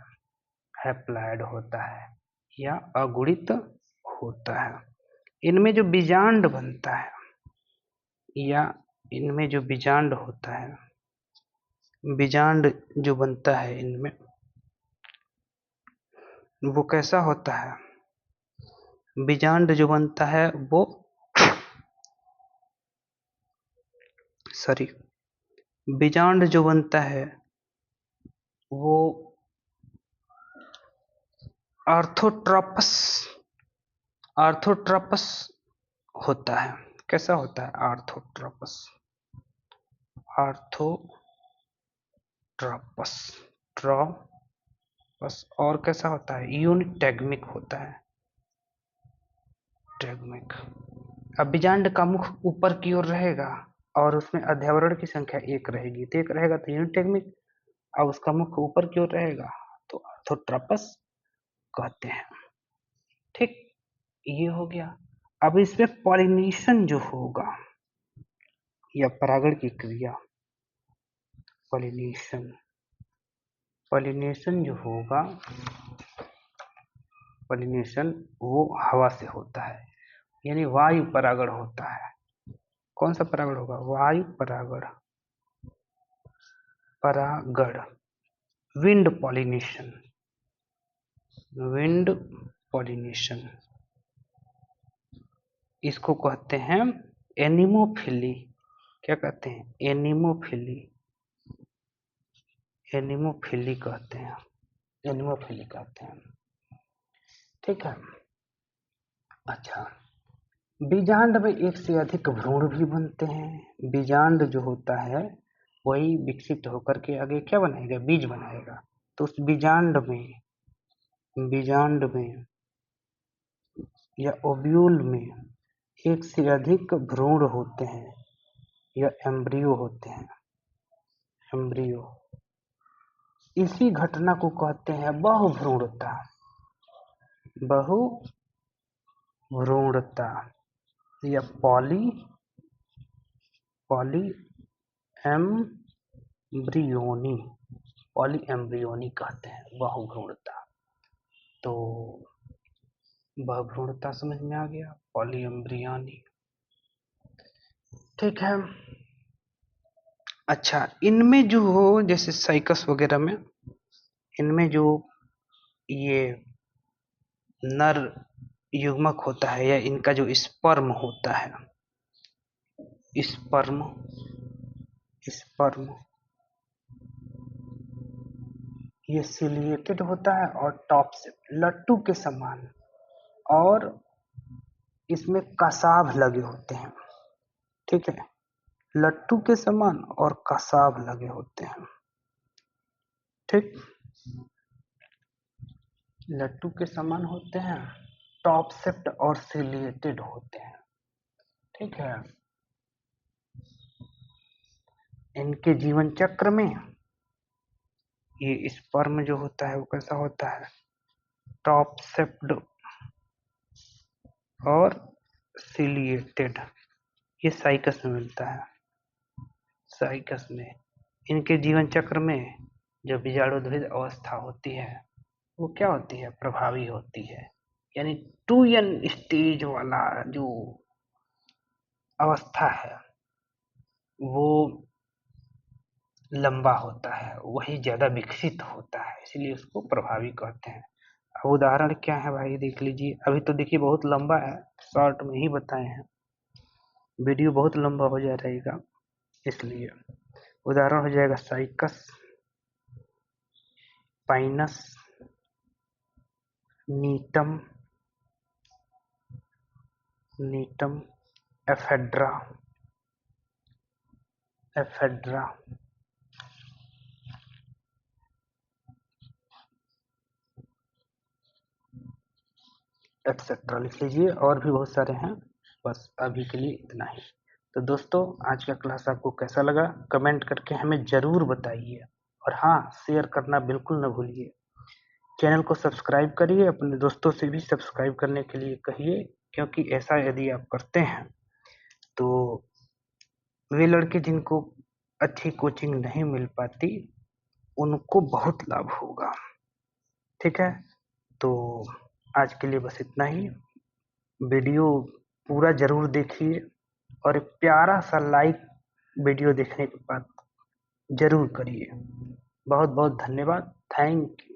हैप्लॉइड होता है या अगुणित होता है। इनमें जो बीजांड बनता है या इनमें जो बीजांड होता है, बीजांड जो बनता है इनमें, वो कैसा होता है? बीजांड जो बनता है वो बीजांड जो बनता है वो आर्थोट्रॉपस होता है। कैसा होता है? ट्रॉपस। और कैसा होता है? यूनिटैग्मिक होता है। टैग्मिक। अब बीजांड का मुख ऊपर की ओर रहेगा और उसमें अध्यावरण की संख्या 1 रहेगी, तो 1 रहेगा तो यूनिटैग्मिक। अब उसका मुख ऊपर की ओर रहेगा तो आर्थोट्रॉपस कहते हैं। ठीक, ये हो गया। अब इसमें पॉलिनेशन जो होगा या परागण की क्रिया, पॉलिनेशन जो होगा, पॉलिनेशन वो हवा से होता है, यानी वायु परागण होता है। कौन सा परागण होगा? वायु परागण। विंड पॉलिनेशन इसको कहते हैं एनिमोफिली। क्या कहते हैं? एनिमोफिली कहते हैं। ठीक है। अच्छा, बीजांड में एक से अधिक भ्रूण भी बनते हैं। बीजांड जो होता है वही विकसित होकर के आगे क्या बनाएगा? बीज बनाएगा। तो उस बीजांड में या ओव्यूल में एक से अधिक भ्रूण होते हैं या एम्ब्रियो होते हैं। इसी घटना को कहते हैं बहुभ्रूणता या पॉली एम्ब्रियोनी कहते हैं, बहुभ्रूणता। तो बहुभ्रूणता समझ में आ गया, पॉली एम्ब्रियोनी। ठीक है। अच्छा, इनमें जो हो जैसे साइकस वगैरह में, इनमें जो ये नर युग्मक होता है या इनका जो स्पर्म होता है, स्पर्म ये सिलिएटेड होता है और टॉप से लट्टू के समान, और इसमें कसाभ लगे होते हैं। ठीक है, लट्टू के समान और कसाभ लगे होते हैं। ठीक, लट्टू के समान होते हैं, टॉप सेप्ट और सिलिएटेड होते हैं। ठीक है। इनके जीवन चक्र में ये स्पर्म जो होता है वो कैसा होता है? टॉप सेप्ड और सिलिएटेड। ये साइकस में मिलता है। साइकस में इनके जीवन चक्र में जो बीजाणुध्वज अवस्था होती है वो क्या होती है? प्रभावी होती है, यानी 2n स्टेज वाला जो अवस्था है वो लंबा होता है, वही ज्यादा विकसित होता है, इसलिए उसको प्रभावी कहते हैं। अब उदाहरण क्या है भाई, देख लीजिए। अभी तो देखिए बहुत लंबा है, शॉर्ट में ही बताए हैं, वीडियो बहुत लंबा हो जाएगा, इसलिए उदाहरण हो जाएगा cycas, Pinus, नीटम, नीटम, ephedra, ephedra, etcetera लिख लीजिए, और भी बहुत सारे हैं। बस अभी के लिए इतना ही। तो दोस्तों, आज का क्लास आपको कैसा लगा कमेंट करके हमें जरूर बताइए, और हाँ, शेयर करना बिल्कुल न भूलिए। चैनल को सब्सक्राइब करिए, अपने दोस्तों से भी सब्सक्राइब करने के लिए कहिए, क्योंकि ऐसा यदि आप करते हैं तो वे लड़के जिनको अच्छी कोचिंग नहीं मिल पाती उनको बहुत लाभ होगा। ठीक है, तो आज के लिए बस इतना ही। वीडियो पूरा जरूर देखिए, और एक प्यारा सा लाइक वीडियो देखने के बाद जरूर करिए। बहुत बहुत धन्यवाद, थैंक यू।